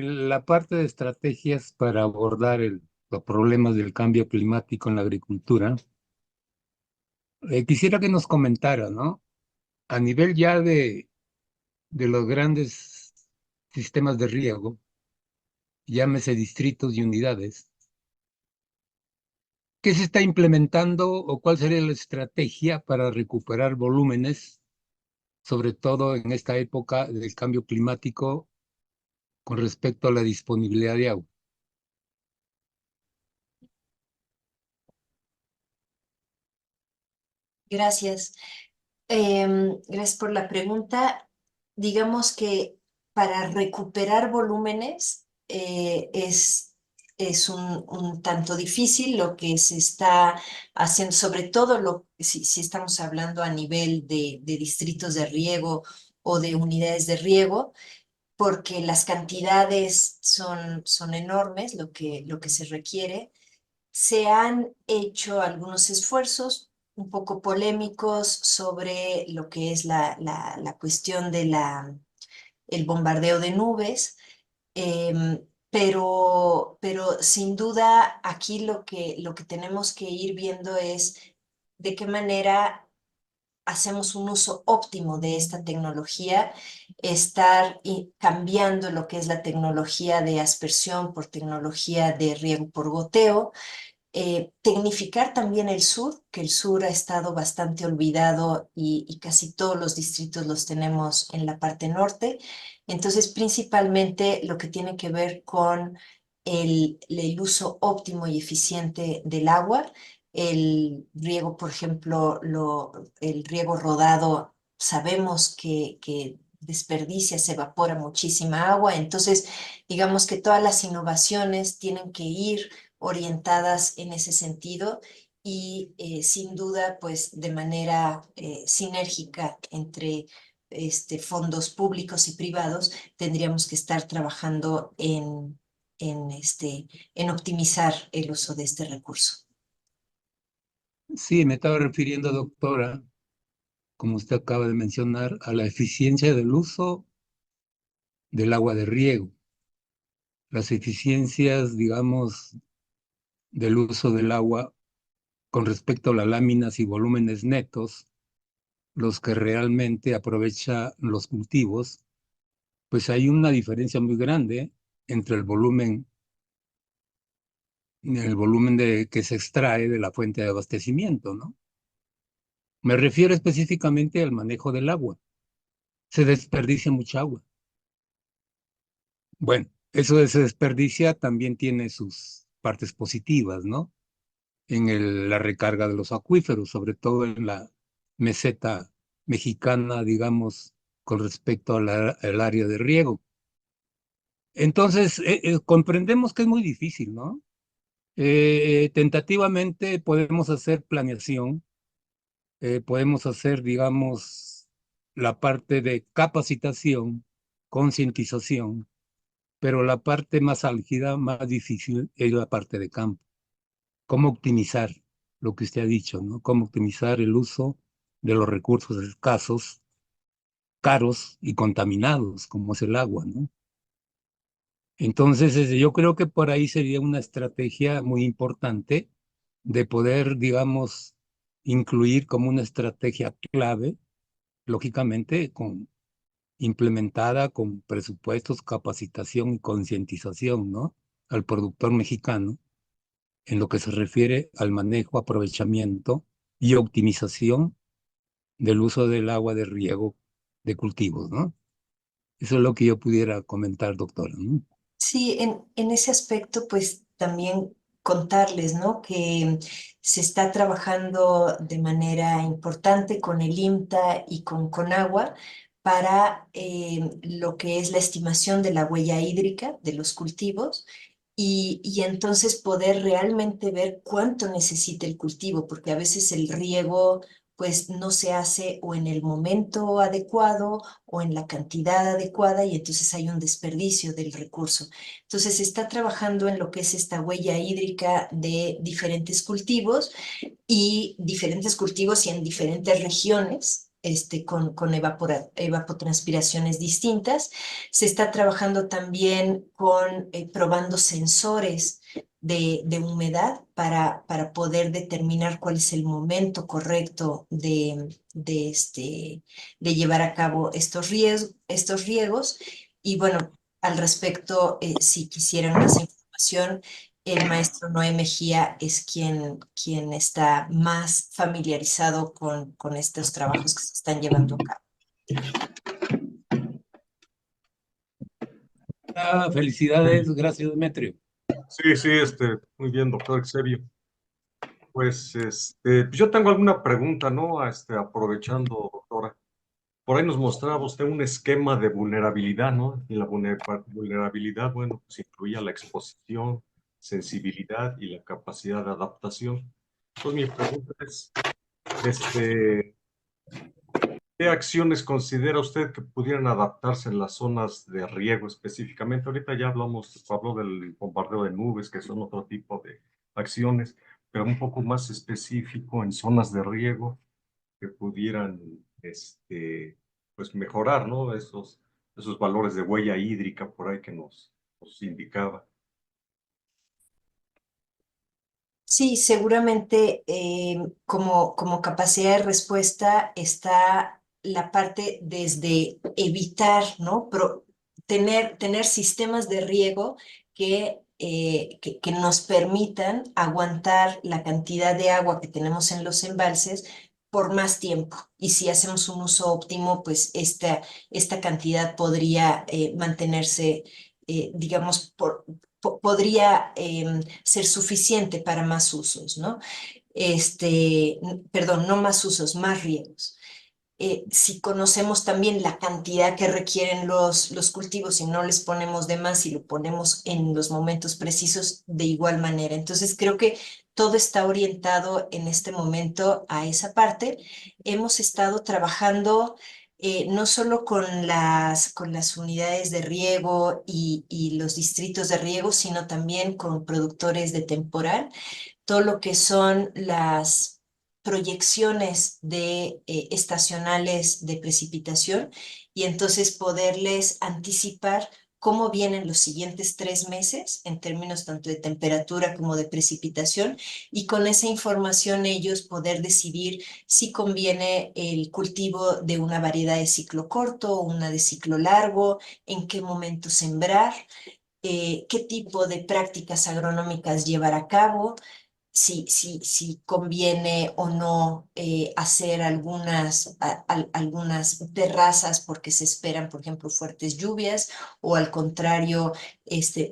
la parte de estrategias para abordar los problemas del cambio climático en la agricultura. Quisiera que nos comentara, ¿no? A nivel ya de los grandes sistemas de riego, llámese distritos y unidades, ¿qué se está implementando o cuál sería la estrategia para recuperar volúmenes, sobre todo en esta época del cambio climático, con respecto a la disponibilidad de agua? Gracias. Gracias por la pregunta. Digamos que para recuperar volúmenes es un tanto difícil lo que se está haciendo, sobre todo si estamos hablando a nivel de distritos de riego o de unidades de riego, porque las cantidades son enormes, lo que se requiere. Se han hecho algunos esfuerzos un poco polémicos sobre lo que es la cuestión de el bombardeo de nubes, pero sin duda aquí lo que tenemos que ir viendo es de qué manera hacemos un uso óptimo de esta tecnología, estar cambiando lo que es la tecnología de aspersión por tecnología de riego por goteo, tecnificar también el sur, que el sur ha estado bastante olvidado y casi todos los distritos los tenemos en la parte norte. Entonces, principalmente lo que tiene que ver con el uso óptimo y eficiente del agua, El riego, por ejemplo, el riego rodado, sabemos que desperdicia, se evapora muchísima agua. Entonces, digamos que todas las innovaciones tienen que ir orientadas en ese sentido y sin duda, pues de manera sinérgica entre fondos públicos y privados, tendríamos que estar trabajando en optimizar el uso de este recurso. Sí, me estaba refiriendo, doctora, como usted acaba de mencionar, a la eficiencia del uso del agua de riego. Las eficiencias, digamos, del uso del agua con respecto a las láminas y volúmenes netos, los que realmente aprovechan los cultivos, pues hay una diferencia muy grande entre el volumen que se extrae de la fuente de abastecimiento, ¿no? Me refiero específicamente al manejo del agua. Se desperdicia mucha agua. Bueno, eso de se desperdicia también tiene sus partes positivas, ¿no? La recarga de los acuíferos, sobre todo en la meseta mexicana, digamos, con respecto al área de riego. Entonces, comprendemos que es muy difícil, ¿no? Tentativamente podemos hacer planeación, podemos hacer, digamos, la parte de capacitación, concientización, pero la parte más álgida, más difícil, es la parte de campo. ¿Cómo optimizar lo que usted ha dicho, ¿no? Cómo optimizar el uso de los recursos escasos, caros y contaminados, como es el agua, ¿no? Entonces, yo creo que por ahí sería una estrategia muy importante de poder, digamos, incluir como una estrategia clave, lógicamente, implementada con presupuestos, capacitación y concientización, ¿no? Al productor mexicano en lo que se refiere al manejo, aprovechamiento y optimización del uso del agua de riego de cultivos, ¿no? Eso es lo que yo pudiera comentar, doctora, ¿no? Sí, en ese aspecto, pues también contarles, ¿no? Que se está trabajando de manera importante con el IMTA y con Conagua para lo que es la estimación de la huella hídrica de los cultivos y entonces poder realmente ver cuánto necesita el cultivo, porque a veces el riego pues no se hace o en el momento adecuado o en la cantidad adecuada y entonces hay un desperdicio del recurso. Entonces se está trabajando en lo que es esta huella hídrica de diferentes cultivos y en diferentes regiones, con evapotranspiraciones distintas. Se está trabajando también con probando sensores de humedad para poder determinar cuál es el momento correcto de llevar a cabo estos riegos. Y bueno, al respecto, si quisieran más información, el maestro Noé Mejía es quien está más familiarizado con estos trabajos que se están llevando a cabo. Ah, felicidades, gracias, Demetrio. Sí, sí, muy bien, doctor Exevio. Pues, yo tengo alguna pregunta, ¿no? Aprovechando, doctora. Por ahí nos mostraba usted un esquema de vulnerabilidad, ¿no? Y la vulnerabilidad, bueno, pues incluía la exposición, sensibilidad y la capacidad de adaptación. Entonces, mi pregunta es, este, ¿qué acciones considera usted que pudieran adaptarse en las zonas de riego específicamente? Ahorita ya habló del bombardeo de nubes, que son otro tipo de acciones, pero un poco más específico en zonas de riego que pudieran, pues mejorar, ¿no? Esos valores de huella hídrica por ahí que nos indicaba. Sí, seguramente como capacidad de respuesta está la parte desde evitar, ¿no? Tener sistemas de riego que nos permitan aguantar la cantidad de agua que tenemos en los embalses por más tiempo. Y si hacemos un uso óptimo, pues esta cantidad podría mantenerse, digamos, podría ser suficiente para más usos, ¿no? perdón, no más usos, más riegos. Si conocemos también la cantidad que requieren los cultivos y no les ponemos de más y lo ponemos en los momentos precisos de igual manera. Entonces creo que todo está orientado en este momento a esa parte. Hemos estado trabajando no solo con las unidades de riego y los distritos de riego, sino también con productores de temporal, todo lo que son las proyecciones de estacionales de precipitación y entonces poderles anticipar cómo vienen los siguientes 3 meses en términos tanto de temperatura como de precipitación, y con esa información ellos poder decidir si conviene el cultivo de una variedad de ciclo corto o una de ciclo largo, en qué momento sembrar, qué tipo de prácticas agronómicas llevar a cabo, si conviene o no hacer algunas terrazas porque se esperan, por ejemplo, fuertes lluvias, o al contrario,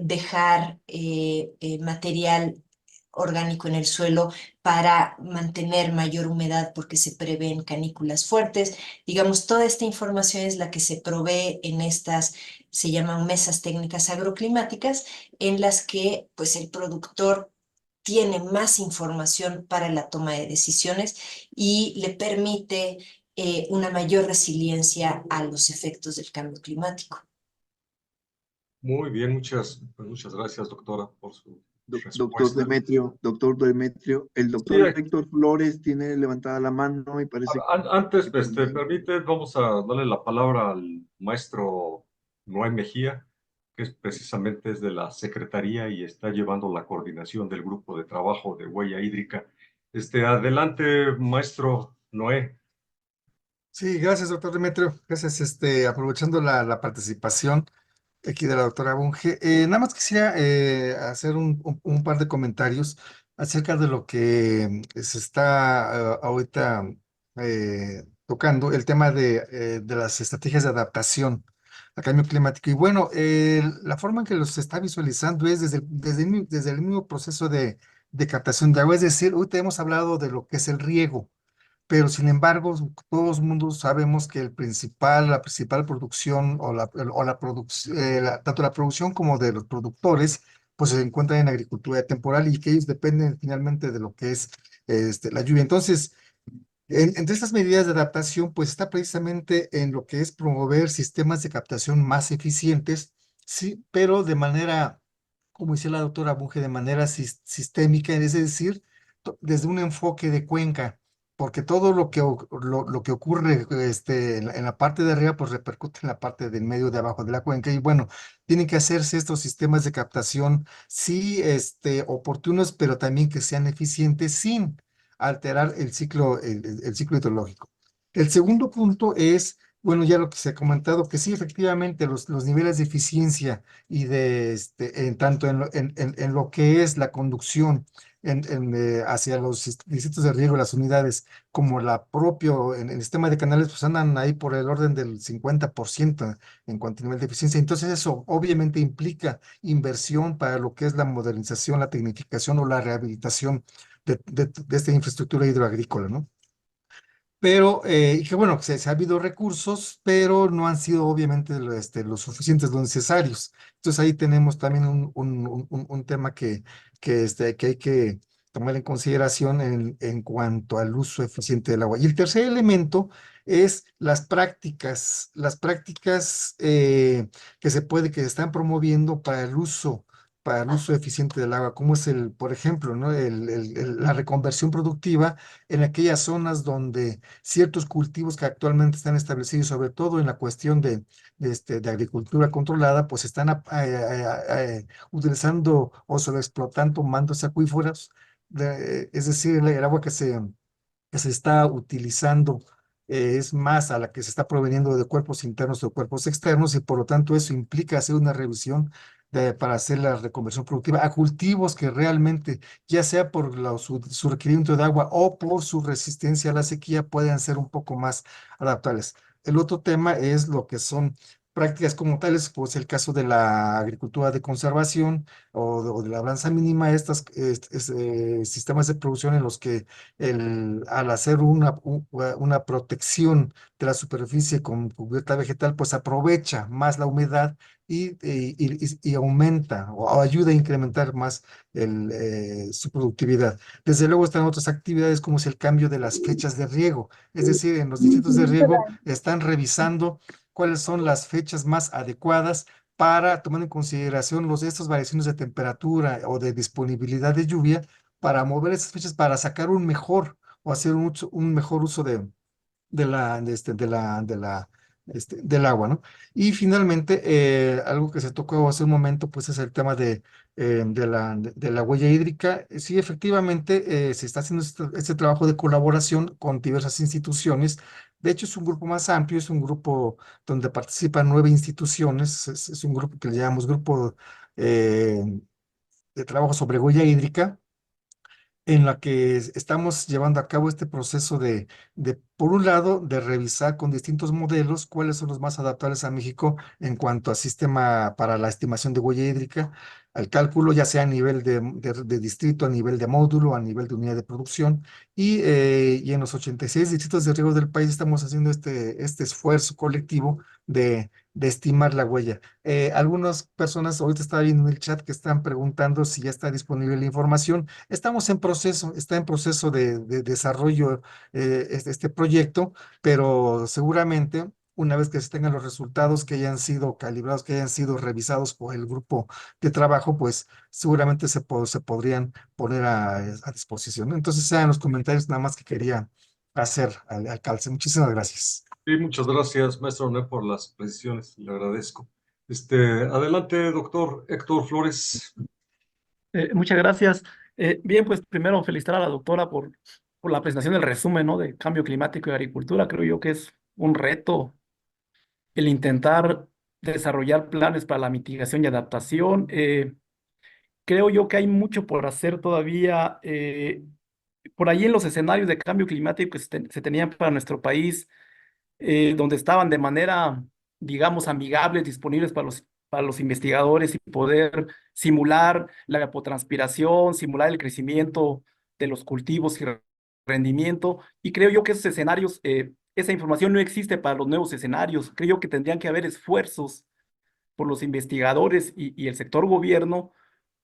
dejar material orgánico en el suelo para mantener mayor humedad porque se prevén canículas fuertes. Digamos, toda esta información es la que se provee en estas, se llaman mesas técnicas agroclimáticas, en las que pues el productor tiene más información para la toma de decisiones y le permite una mayor resiliencia a los efectos del cambio climático. Muy bien, muchas gracias, doctora, por su Doctor respuesta. Demetrio, el Sí, doctor Héctor Flores tiene levantada la mano y parece antes, que permite, vamos a darle la palabra al maestro Noé Mejía, que es de la Secretaría y está llevando la coordinación del grupo de trabajo de huella hídrica. Adelante, maestro Noé. Sí, gracias, doctor Demetrio. Gracias, aprovechando la participación aquí de la doctora Bunge. Nada más quisiera hacer un par de comentarios acerca de lo que se está ahorita tocando, el tema de las estrategias de adaptación al cambio climático. Y bueno, la forma en que los está visualizando es desde el mismo proceso de captación de agua. Es decir, ahorita hemos hablado de lo que es el riego, pero sin embargo, todos mundos sabemos que la principal producción tanto la producción como de los productores, pues se encuentran en agricultura temporal y que ellos dependen finalmente de lo que es la lluvia. Entonces, entre estas medidas de adaptación, pues está precisamente en lo que es promover sistemas de captación más eficientes, sí, pero de manera, como decía la doctora Bunge, de manera sistémica, es decir, desde un enfoque de cuenca, porque todo lo que ocurre en la parte de arriba, pues repercute en la parte del medio de abajo de la cuenca. Y bueno, tienen que hacerse estos sistemas de captación, sí, oportunos, pero también que sean eficientes sin alterar el ciclo hidrológico. El segundo punto es, bueno, ya lo que se ha comentado, que sí, efectivamente, los niveles de eficiencia y tanto en lo que es la conducción hacia los distritos de riego, las unidades, como en el sistema de canales, pues andan ahí por el orden del 50% en cuanto a nivel de eficiencia. Entonces, eso obviamente implica inversión para lo que es la modernización, la tecnificación o la rehabilitación de esta infraestructura hidroagrícola, ¿no? Pero, y que bueno, se ha habido recursos, pero no han sido obviamente los suficientes, los necesarios. Entonces ahí tenemos también un tema que hay que tomar en consideración en cuanto al uso eficiente del agua. Y el tercer elemento es las prácticas que se están promoviendo para el uso eficiente del agua, como es por ejemplo, ¿no? La reconversión productiva en aquellas zonas donde ciertos cultivos que actualmente están establecidos, sobre todo en la cuestión de agricultura controlada, pues están utilizando o sobreexplotando mantos acuíferos, es decir, el agua que se está utilizando es más a la que se está proveniendo de cuerpos internos o cuerpos externos, y por lo tanto eso implica hacer una revisión para hacer la reconversión productiva a cultivos que realmente, ya sea por su requerimiento de agua o por su resistencia a la sequía, puedan ser un poco más adaptables. El otro tema es lo que son prácticas como tales, pues el caso de la agricultura de conservación o de la labranza mínima, sistemas de producción en los que al hacer una protección de la superficie con cubierta vegetal, pues aprovecha más la humedad y aumenta o ayuda a incrementar más su productividad. Desde luego están otras actividades como es el cambio de las fechas de riego, es decir, en los distritos de riego están revisando cuáles son las fechas más adecuadas para tomar en consideración estas variaciones de temperatura o de disponibilidad de lluvia para mover esas fechas para sacar un mejor o hacer un mejor uso del agua, ¿no? Y finalmente, algo que se tocó hace un momento, pues es el tema de la huella hídrica. Sí, efectivamente, se está haciendo este trabajo de colaboración con diversas instituciones. De hecho, es un grupo más amplio, es un grupo donde participan 9 instituciones, es un grupo que le llamamos Grupo eh, de Trabajo sobre Huella Hídrica, en la que estamos llevando a cabo este proceso por un lado, de revisar con distintos modelos cuáles son los más adaptables a México en cuanto a sistema para la estimación de huella hídrica, al cálculo, ya sea a nivel de distrito, a nivel de módulo, a nivel de unidad de producción, y en los 86 distritos de riego del país estamos haciendo este esfuerzo colectivo de estimar la huella. Algunas personas, ahorita estaba viendo en el chat que están preguntando si ya está disponible la información. Estamos en proceso, está en proceso de desarrollo este proyecto, pero seguramente una vez que se tengan los resultados que hayan sido calibrados, que hayan sido revisados por el grupo de trabajo, pues seguramente se podrían poner a disposición. Entonces, sean los comentarios nada más que quería hacer al calce. Muchísimas gracias. Sí, muchas gracias, maestro René, por las precisiones. Le agradezco. Adelante, doctor Héctor Flores. Muchas gracias. Bien, pues primero felicitar a la doctora por la presentación del resumen, ¿no? De cambio climático y agricultura. Creo yo que es un reto el intentar desarrollar planes para la mitigación y adaptación. Creo yo que hay mucho por hacer todavía. Por ahí en los escenarios de cambio climático que se tenían para nuestro país, donde estaban de manera, digamos, amigable, disponibles para los investigadores y poder simular la evapotranspiración, simular el crecimiento de los cultivos y rendimiento. Y creo yo que esos escenarios, esa información no existe para los nuevos escenarios. Creo yo que tendrían que haber esfuerzos por los investigadores y el sector gobierno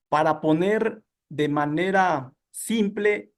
para poner de manera simple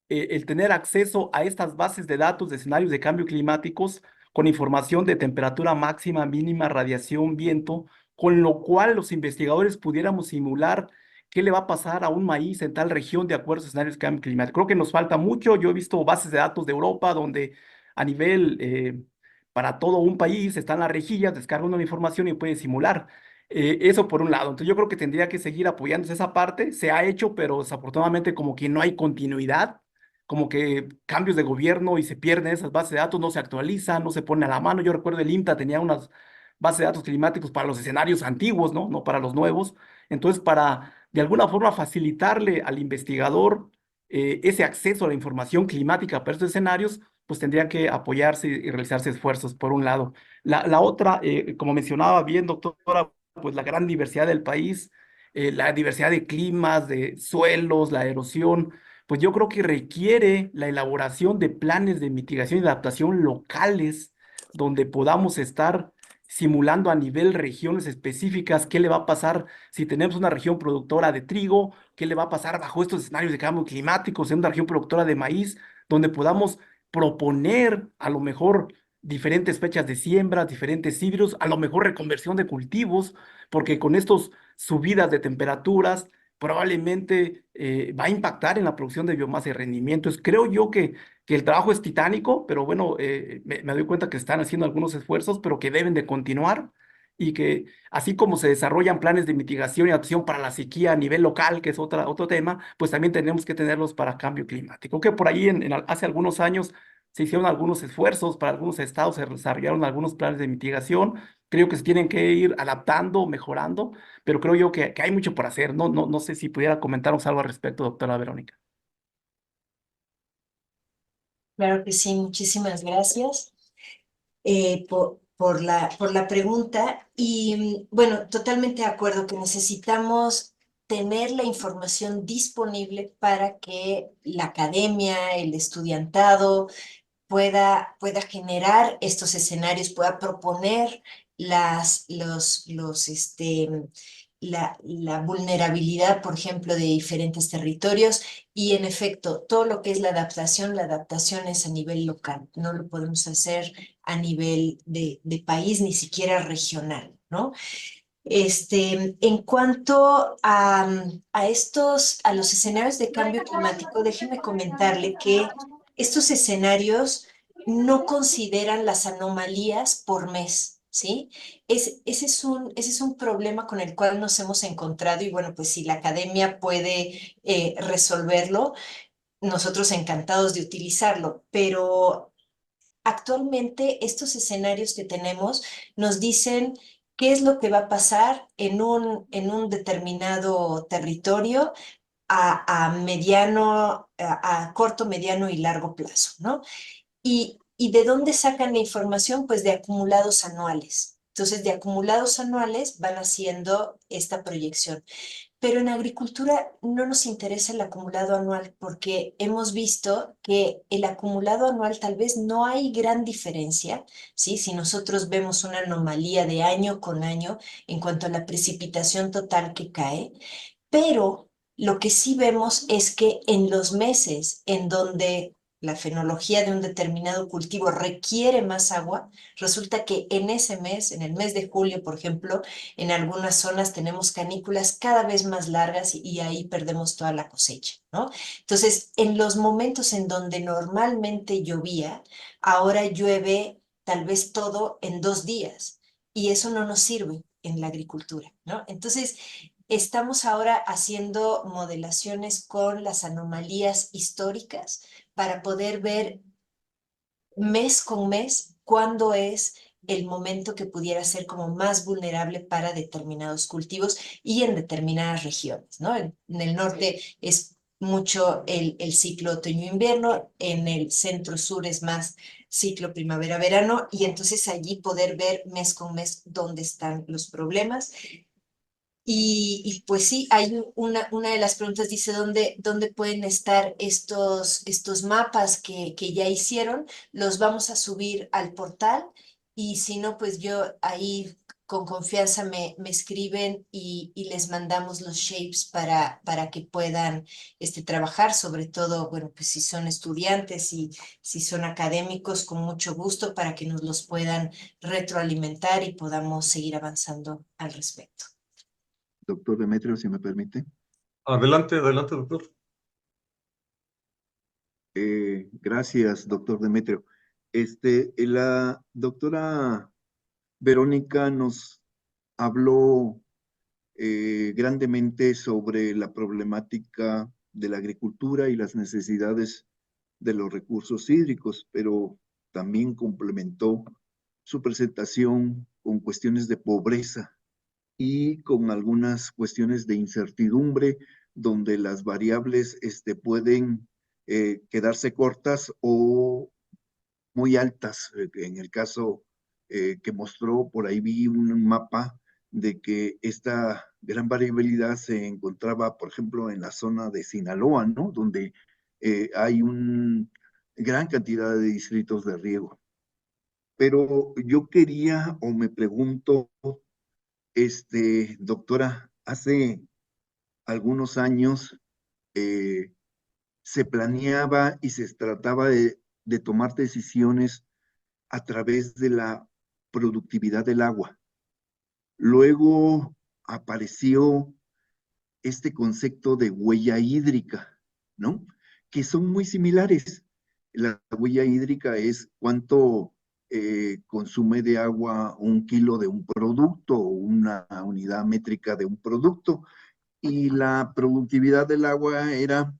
el tener acceso a estas bases de datos de escenarios de cambio climáticos con información de temperatura máxima, mínima, radiación, viento, con lo cual los investigadores pudiéramos simular qué le va a pasar a un maíz en tal región de acuerdo a escenarios de cambio climático. Creo que nos falta mucho. Yo he visto bases de datos de Europa donde a nivel para todo un país están las rejillas, descarga una información y puede simular. Eso por un lado. Entonces yo creo que tendría que seguir apoyándose esa parte. Se ha hecho, pero desafortunadamente como que no hay continuidad, como que cambios de gobierno y se pierden esas bases de datos, no se actualizan, no se ponen a la mano. Yo recuerdo el INTA tenía unas bases de datos climáticos para los escenarios antiguos, ¿no? No para los nuevos. Entonces, para de alguna forma facilitarle al investigador ese acceso a la información climática para estos escenarios, pues tendrían que apoyarse y realizarse esfuerzos, por un lado. La otra, como mencionaba bien, doctora, pues la gran diversidad del país, la diversidad de climas, de suelos, la erosión, pues yo creo que requiere la elaboración de planes de mitigación y adaptación locales, donde podamos estar simulando a nivel regiones específicas qué le va a pasar si tenemos una región productora de trigo, qué le va a pasar bajo estos escenarios de cambio climático, en una región productora de maíz, donde podamos proponer a lo mejor diferentes fechas de siembra, diferentes híbridos, a lo mejor reconversión de cultivos, porque con estos subidas de temperaturas probablemente va a impactar en la producción de biomasa y rendimientos. Creo yo que el trabajo es titánico, pero bueno, me doy cuenta que están haciendo algunos esfuerzos, pero que deben de continuar y que así como se desarrollan planes de mitigación y adaptación para la sequía a nivel local, que es otro tema, pues también tenemos que tenerlos para cambio climático. Que por ahí hace algunos años se hicieron algunos esfuerzos para algunos estados, se desarrollaron algunos planes de mitigación. Creo que se tienen que ir adaptando, mejorando, pero creo yo que hay mucho por hacer. No sé si pudiera comentarnos algo al respecto, doctora Verónica. Claro que sí, muchísimas gracias. por la pregunta. Y bueno, totalmente de acuerdo que necesitamos tener la información disponible para que la academia, el estudiantado pueda generar estos escenarios, pueda proponer la vulnerabilidad, por ejemplo, de diferentes territorios. Y en efecto, todo lo que es la adaptación es a nivel local, no lo podemos hacer a nivel de país, ni siquiera regional, ¿no? En cuanto a los escenarios de cambio climático, déjeme comentarle que estos escenarios no consideran las anomalías por mes, ¿sí? Ese es un problema con el cual nos hemos encontrado y bueno, pues si la academia puede resolverlo, nosotros encantados de utilizarlo, pero actualmente estos escenarios que tenemos nos dicen qué es lo que va a pasar en un determinado territorio a corto, mediano y largo plazo, ¿no? ¿Y de dónde sacan la información? Pues de acumulados anuales. Entonces, de acumulados anuales van haciendo esta proyección. Pero en agricultura no nos interesa el acumulado anual porque hemos visto que el acumulado anual tal vez no hay gran diferencia, ¿sí? Si nosotros vemos una anomalía de año con año en cuanto a la precipitación total que cae, pero lo que sí vemos es que en los meses en donde la fenología de un determinado cultivo requiere más agua, resulta que en ese mes, en el mes de julio, por ejemplo, en algunas zonas tenemos canículas cada vez más largas y ahí perdemos toda la cosecha, ¿no? Entonces, en los momentos en donde normalmente llovía, ahora llueve tal vez todo en 2 días y eso no nos sirve en la agricultura, ¿no? Entonces, estamos ahora haciendo modelaciones con las anomalías históricas para poder ver mes con mes cuándo es el momento que pudiera ser como más vulnerable para determinados cultivos y en determinadas regiones, ¿no? En el norte es mucho el ciclo otoño-invierno, en el centro-sur es más ciclo primavera-verano y entonces allí poder ver mes con mes dónde están los problemas. Y pues sí, hay una de las preguntas dice, ¿dónde pueden estar estos mapas que ya hicieron? Los vamos a subir al portal y si no, pues yo ahí con confianza me escriben y les mandamos los shapes para que puedan trabajar, sobre todo, bueno, pues si son estudiantes y si son académicos, con mucho gusto para que nos los puedan retroalimentar y podamos seguir avanzando al respecto. Doctor Demetrio, si me permite. Adelante, adelante, doctor. Gracias, doctor Demetrio. La doctora Verónica nos habló grandemente sobre la problemática de la agricultura y las necesidades de los recursos hídricos, pero también complementó su presentación con cuestiones de pobreza y con algunas cuestiones de incertidumbre donde las variables pueden quedarse cortas o muy altas. En el caso que mostró, por ahí vi un mapa de que esta gran variabilidad se encontraba, por ejemplo, en la zona de Sinaloa, ¿no? Donde hay una gran cantidad de distritos de riego. Pero yo quería o me pregunto, doctora, hace algunos años se planeaba y se trataba de tomar decisiones a través de la productividad del agua. Luego apareció este concepto de huella hídrica, ¿no? Que son muy similares. La huella hídrica es cuánto consume de agua un kilo de un producto o una unidad métrica de un producto. Y la productividad del agua era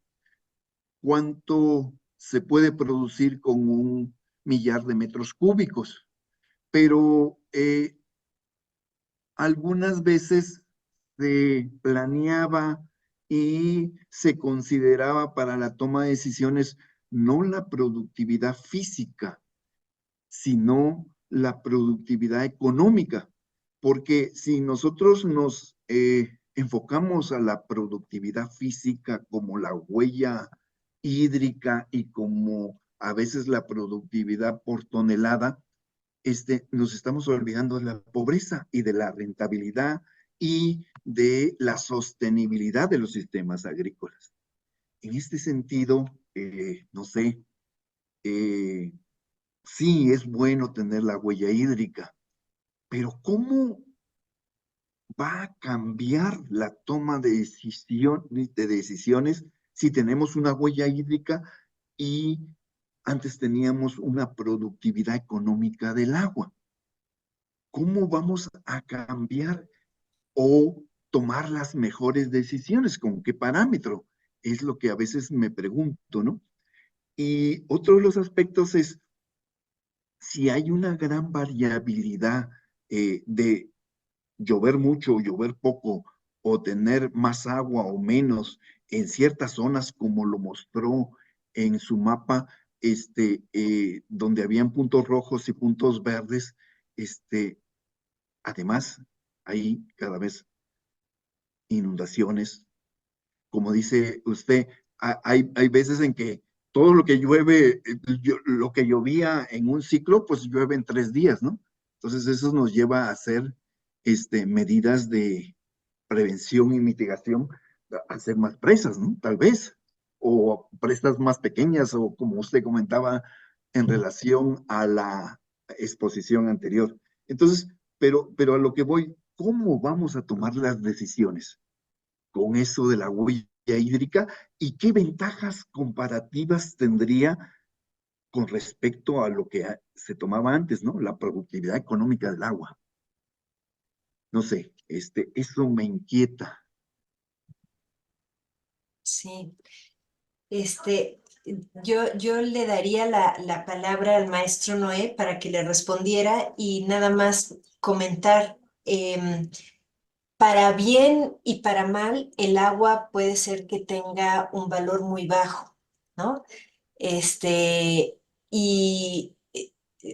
cuánto se puede producir con 1 millar de metros cúbicos. Pero algunas veces se planeaba y se consideraba para la toma de decisiones no la productividad física, sino la productividad económica, porque si nosotros nos enfocamos a la productividad física como la huella hídrica y como a veces la productividad por tonelada, nos estamos olvidando de la pobreza y de la rentabilidad y de la sostenibilidad de los sistemas agrícolas. En este sentido, no sé, sí es bueno tener la huella hídrica, pero ¿cómo va a cambiar la toma de decisiones si tenemos una huella hídrica y antes teníamos una productividad económica del agua? ¿Cómo vamos a cambiar o tomar las mejores decisiones? ¿Con qué parámetro? Es lo que a veces me pregunto, ¿no? Y otro de los aspectos es si hay una gran variabilidad de llover mucho o llover poco, o tener más agua o menos en ciertas zonas, como lo mostró en su mapa, donde habían puntos rojos y puntos verdes. Además, hay cada vez inundaciones. Como dice usted, hay veces en que todo lo que llueve, lo que llovía en un ciclo, pues llueve en 3 días, ¿no? Entonces eso nos lleva a hacer medidas de prevención y mitigación, a hacer más presas, ¿no? Tal vez, o presas más pequeñas, o como usted comentaba, en relación a la exposición anterior. Entonces, pero a lo que voy, ¿cómo vamos a tomar las decisiones con eso de la huella hídrica y qué ventajas comparativas tendría con respecto a lo que se tomaba antes, ¿no? La productividad económica del agua. No sé, eso me inquieta. Sí, este, yo le daría la palabra al maestro Noé para que le respondiera y nada más comentar, para bien y para mal, el agua puede ser que tenga un valor muy bajo, ¿no? Y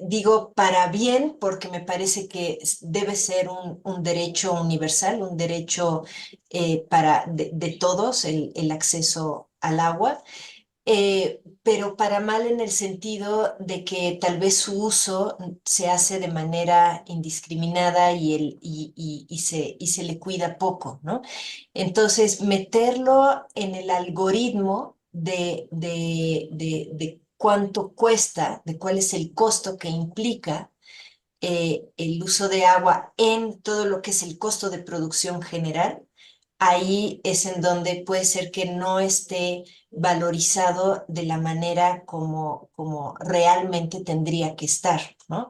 digo para bien porque me parece que debe ser un derecho universal, un derecho de todos, el acceso al agua, pero para mal en el sentido de que tal vez su uso se hace de manera indiscriminada y se le cuida poco, ¿no? Entonces, meterlo en el algoritmo de cuánto cuesta, de cuál es el costo que implica el uso de agua en todo lo que es el costo de producción general, ahí es en donde puede ser que no esté valorizado de la manera como realmente tendría que estar, ¿no?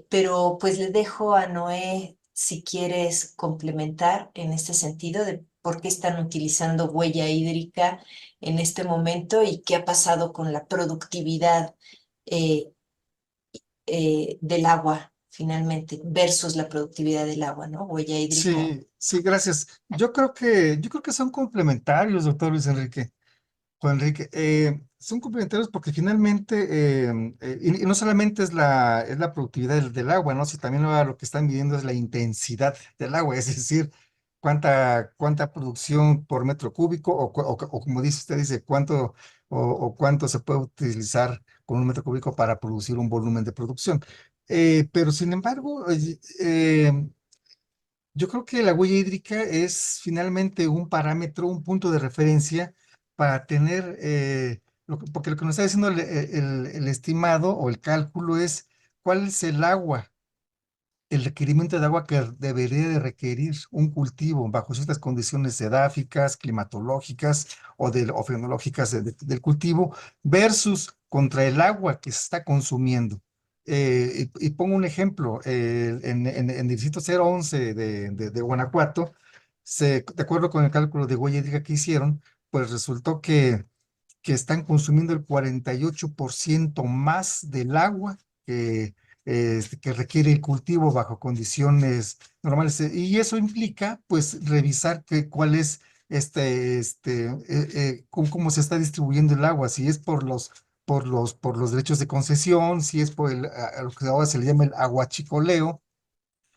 Pero pues le dejo a Noé si quieres complementar en este sentido de por qué están utilizando huella hídrica en este momento y qué ha pasado con la productividad eh, del agua finalmente versus la productividad del agua, ¿no? Huella hídrica. Sí, sí, gracias. Yo creo que son complementarios, doctor Luis Enrique. Juan Enrique, son complementarios porque finalmente, y no solamente es la productividad del agua, ¿no? Si también ahora lo que están midiendo es la intensidad del agua, es decir, cuánta producción por metro cúbico, o como dice usted, dice, cuánto se puede utilizar con un metro cúbico para producir un volumen de producción. Pero sin embargo, yo creo que la huella hídrica es finalmente un parámetro, un punto de referencia para tener, porque lo que nos está diciendo el estimado o el cálculo es cuál es el agua, el requerimiento de agua que debería de requerir un cultivo bajo ciertas condiciones edáficas, climatológicas o fenológicas del cultivo versus contra el agua que se está consumiendo. Y pongo un ejemplo, en el distrito 011 de Guanajuato, de acuerdo con el cálculo de huella hídrica que hicieron, pues resultó que están consumiendo el 48% más del agua que requiere el cultivo bajo condiciones normales. Y eso implica, pues, revisar cuál es cómo se está distribuyendo el agua, si es por por los derechos de concesión, si es por a lo que ahora se le llama el aguachicoleo,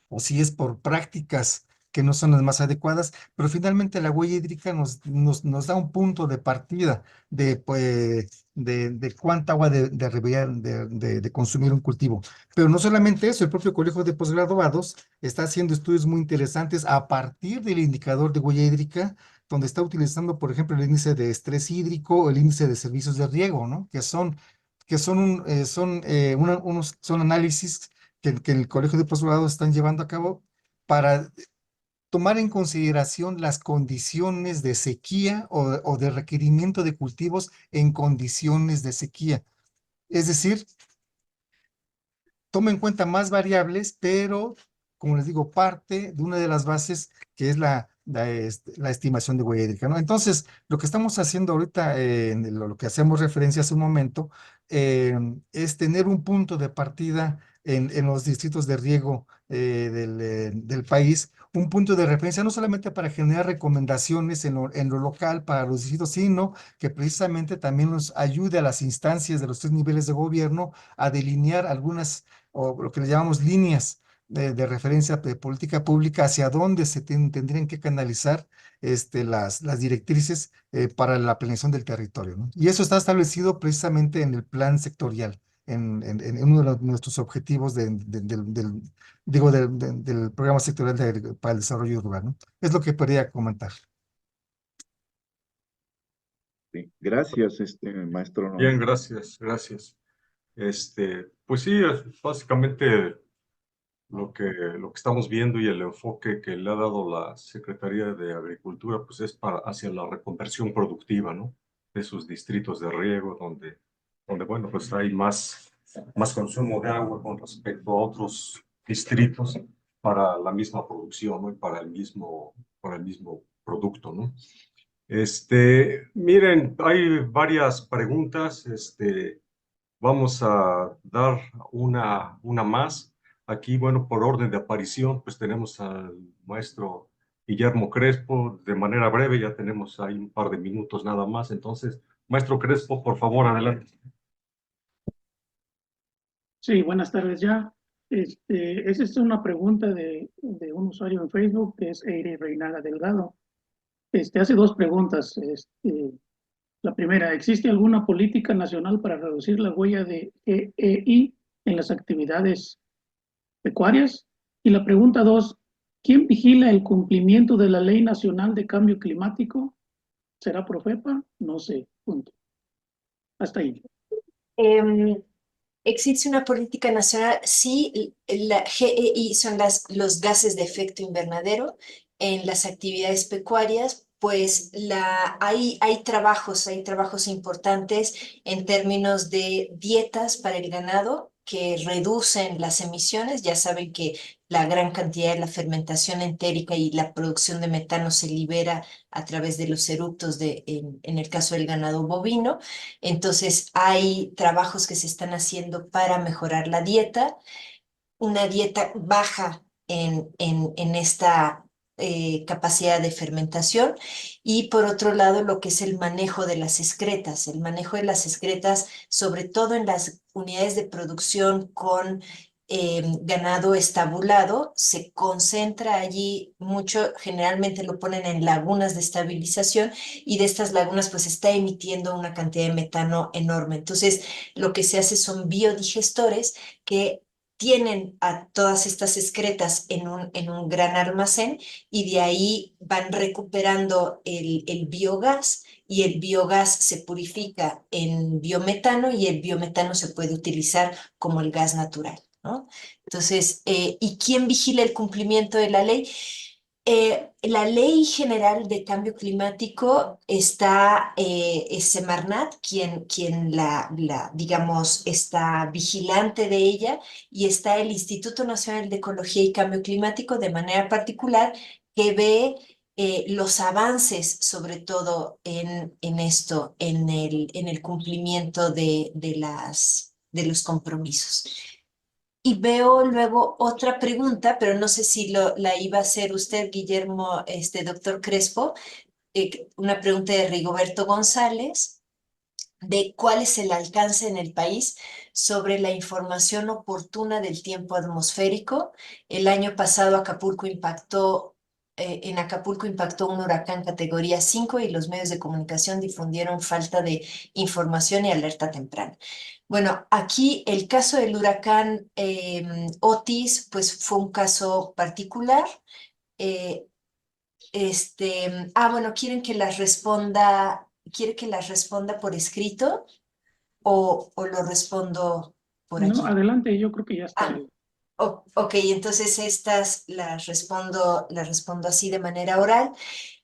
o si es por prácticas que no son las más adecuadas, pero finalmente la huella hídrica nos da un punto de partida de cuánta agua de consumir un cultivo. Pero no solamente eso, el propio Colegio de Posgraduados está haciendo estudios muy interesantes a partir del indicador de huella hídrica, donde está utilizando, por ejemplo, el índice de estrés hídrico o el índice de servicios de riego, ¿no? Son análisis que el Colegio de Postgraduados están llevando a cabo para tomar en consideración las condiciones de sequía o de requerimiento de cultivos en condiciones de sequía. Es decir, toma en cuenta más variables, pero, como les digo, parte de una de las bases que es la estimación de huella hídrica, ¿no? Entonces, lo que estamos haciendo ahorita, en lo que hacemos referencia hace un momento, es tener un punto de partida en los distritos de riego del país, un punto de referencia no solamente para generar recomendaciones en lo local para los distritos, sino que precisamente también nos ayude a las instancias de los 3 niveles de gobierno a delinear algunas o lo que le llamamos líneas de referencia de política pública hacia dónde tendrían que canalizar las directrices para la planeación del territorio, ¿no? Y eso está establecido precisamente en el plan sectorial, en uno de nuestros objetivos del programa sectorial para el desarrollo urbano, ¿no? Es lo que podría comentar. Sí, gracias, maestro Bien, Noel. gracias, gracias. Pues sí, es básicamente lo que estamos viendo y el enfoque que le ha dado la Secretaría de Agricultura, pues es hacia la reconversión productiva, ¿no? De sus distritos de riego, donde bueno, pues hay más consumo de agua con respecto a otros distritos para la misma producción, ¿no? Y para el mismo producto, ¿no? Miren, hay varias preguntas, vamos a dar una más. Aquí, bueno, por orden de aparición, pues tenemos al maestro Guillermo Crespo. De manera breve, ya tenemos ahí un par de minutos nada más. Entonces, maestro Crespo, por favor, adelante. Sí, buenas tardes ya. Esa es una pregunta de un usuario en Facebook que es Eire Reinaga Delgado. Hace dos preguntas. La primera, ¿existe alguna política nacional para reducir la huella de EEI en las actividades pecuarias? Y la pregunta dos, ¿quién vigila el cumplimiento de la Ley Nacional de Cambio Climático? ¿Será Profepa? No sé, punto. Hasta ahí. Existe una política nacional, sí, la GEI son los gases de efecto invernadero en las actividades pecuarias, pues hay trabajos importantes en términos de dietas para el ganado que reducen las emisiones. Ya saben que la gran cantidad de la fermentación entérica y la producción de metano se libera a través de los eructos en el caso del ganado bovino. Entonces, hay trabajos que se están haciendo para mejorar la dieta, una dieta baja en esta capacidad de fermentación, y por otro lado lo que es el manejo de las excretas. El manejo de las excretas, sobre todo en las unidades de producción con ganado estabulado, se concentra allí mucho. Generalmente lo ponen en lagunas de estabilización, y de estas lagunas pues está emitiendo una cantidad de metano enorme. Entonces, lo que se hace son biodigestores que tienen a todas estas excretas en un gran almacén, y de ahí van recuperando el biogás, y el biogás se purifica en biometano, y el biometano se puede utilizar como el gas natural, ¿no? Entonces, ¿y quién vigila el cumplimiento de la ley? La Ley General de Cambio Climático es Semarnat quien digamos, está vigilante de ella, y está el Instituto Nacional de Ecología y Cambio Climático de manera particular, que ve los avances, sobre todo en esto, en el cumplimiento de los compromisos. Y veo luego otra pregunta, pero no sé si la iba a hacer usted, Guillermo, doctor Crespo, una pregunta de Rigoberto González, de cuál es el alcance en el país sobre la información oportuna del tiempo atmosférico. El año pasado en Acapulco impactó un huracán categoría 5 y los medios de comunicación difundieron falta de información y alerta temprana. Bueno, aquí el caso del huracán Otis, pues fue un caso particular. Eh, bueno, ¿quiere que las responda por escrito o lo respondo por No, aquí? adelante, yo creo que ya está. Ah, ok, entonces estas las respondo así de manera oral.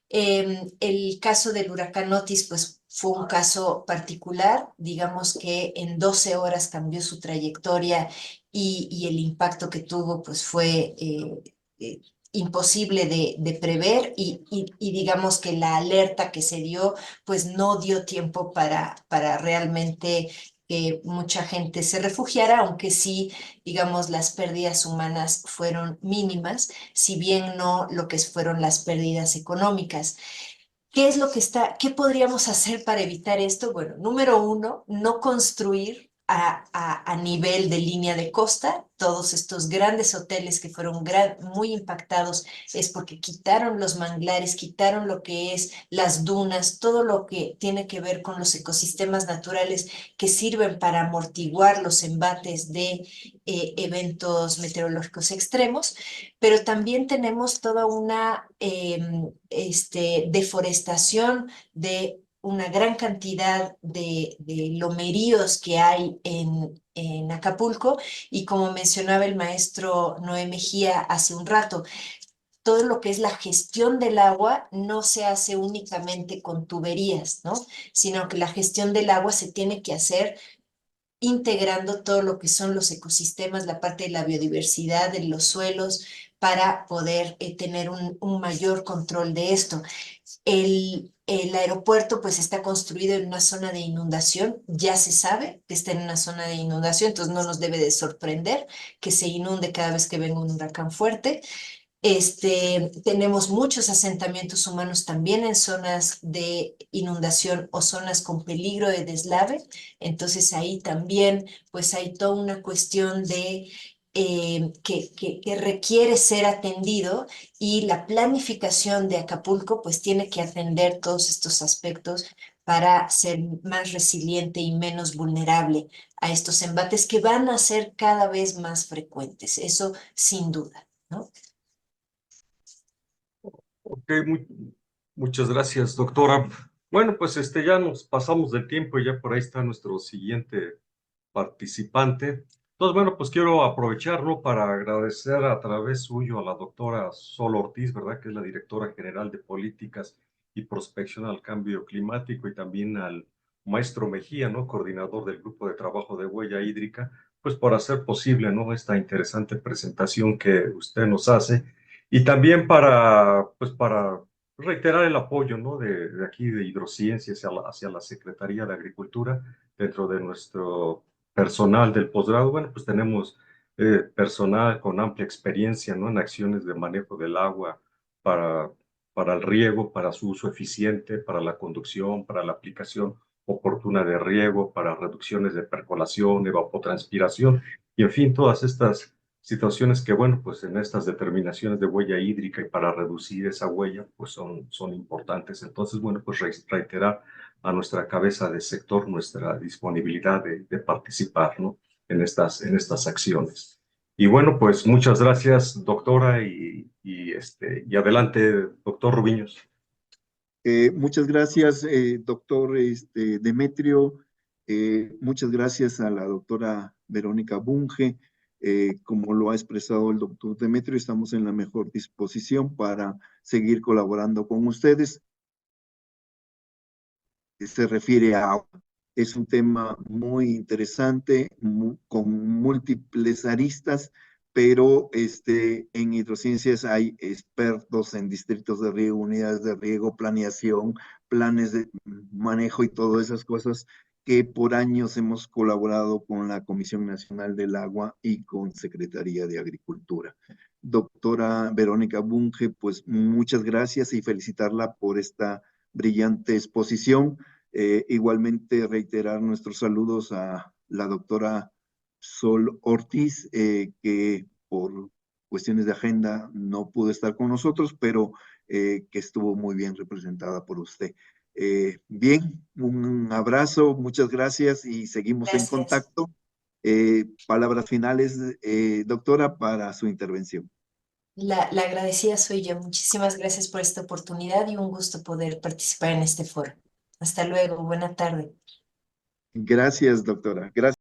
El caso del huracán Otis, pues fue un caso particular, digamos que en 12 horas cambió su trayectoria y el impacto que tuvo, pues fue eh, imposible de prever y digamos que la alerta que se dio, pues no dio tiempo para realmente que mucha gente se refugiara, aunque sí, digamos, las pérdidas humanas fueron mínimas, si bien no lo que fueron las pérdidas económicas. ¿Qué es lo que qué podríamos hacer para evitar esto? Bueno, número uno, no construir a nivel de línea de costa. Todos estos grandes hoteles que fueron muy impactados es porque quitaron los manglares, quitaron lo que es las dunas, todo lo que tiene que ver con los ecosistemas naturales que sirven para amortiguar los embates de eventos meteorológicos extremos, pero también tenemos toda una deforestación de una gran cantidad de lomeríos que hay en Acapulco y como mencionaba el maestro Noé Mejía hace un rato, todo lo que es la gestión del agua no se hace únicamente con tuberías, ¿no? Sino que la gestión del agua se tiene que hacer integrando todo lo que son los ecosistemas, la parte de la biodiversidad, de los suelos, para poder tener un mayor control de esto. El aeropuerto pues está construido en una zona de inundación, ya se sabe que está en una zona de inundación, entonces no nos debe de sorprender que se inunde cada vez que venga un huracán fuerte. Tenemos muchos asentamientos humanos también en zonas de inundación o zonas con peligro de deslave. Entonces ahí también pues hay toda una cuestión de que requiere ser atendido y la planificación de Acapulco pues tiene que atender todos estos aspectos para ser más resiliente y menos vulnerable a estos embates que van a ser cada vez más frecuentes. Eso sin duda, ¿no? Ok, muchas gracias, doctora. Bueno, pues ya nos pasamos del tiempo y ya por ahí está nuestro siguiente participante. Entonces, bueno, pues quiero aprovecharlo para agradecer a través suyo a la doctora Sol Ortiz, ¿verdad? Que es la directora general de Políticas y Prospección al Cambio Climático, y también al maestro Mejía, ¿no? Coordinador del Grupo de Trabajo de Huella Hídrica, pues por hacer posible, ¿no? Esta interesante presentación que usted nos hace. Y también pues para reiterar el apoyo, ¿no? De aquí de Hidrociencia hacia la Secretaría de Agricultura dentro de nuestro personal del posgrado. Bueno, pues tenemos personal con amplia experiencia, ¿no? En acciones de manejo del agua para, para el riego, para su uso eficiente, para la conducción, para la aplicación oportuna de riego, para reducciones de percolación, evapotranspiración, y en fin, todas estas situaciones que, bueno, pues en estas determinaciones de huella hídrica y para reducir esa huella, pues son importantes. Entonces, bueno, pues reiterar a nuestra cabeza de sector nuestra disponibilidad de participar, ¿no? En estas acciones. Y bueno, pues muchas gracias, doctora, y adelante, doctor Rubiños. Muchas gracias, doctor Demetrio. Muchas gracias a la doctora Verónica Bunge. Como lo ha expresado el doctor Demetrio, estamos en la mejor disposición para seguir colaborando con ustedes. Se refiere a agua. Es un tema muy interesante, con múltiples aristas, pero en hidrociencias hay expertos en distritos de riego, unidades de riego, planeación, planes de manejo y todas esas cosas que por años hemos colaborado con la Comisión Nacional del Agua y con Secretaría de Agricultura. Doctora Verónica Bunge, pues muchas gracias y felicitarla por esta brillante exposición. Igualmente reiterar nuestros saludos a la doctora Sol Ortiz, que por cuestiones de agenda no pudo estar con nosotros, pero que estuvo muy bien representada por usted. Bien, un abrazo, muchas gracias y seguimos en Gracias. contacto. Palabras finales, doctora, para su intervención. La agradecida soy yo. Muchísimas gracias por esta oportunidad y un gusto poder participar en este foro. Hasta luego, buena tarde. Gracias, doctora. Gracias.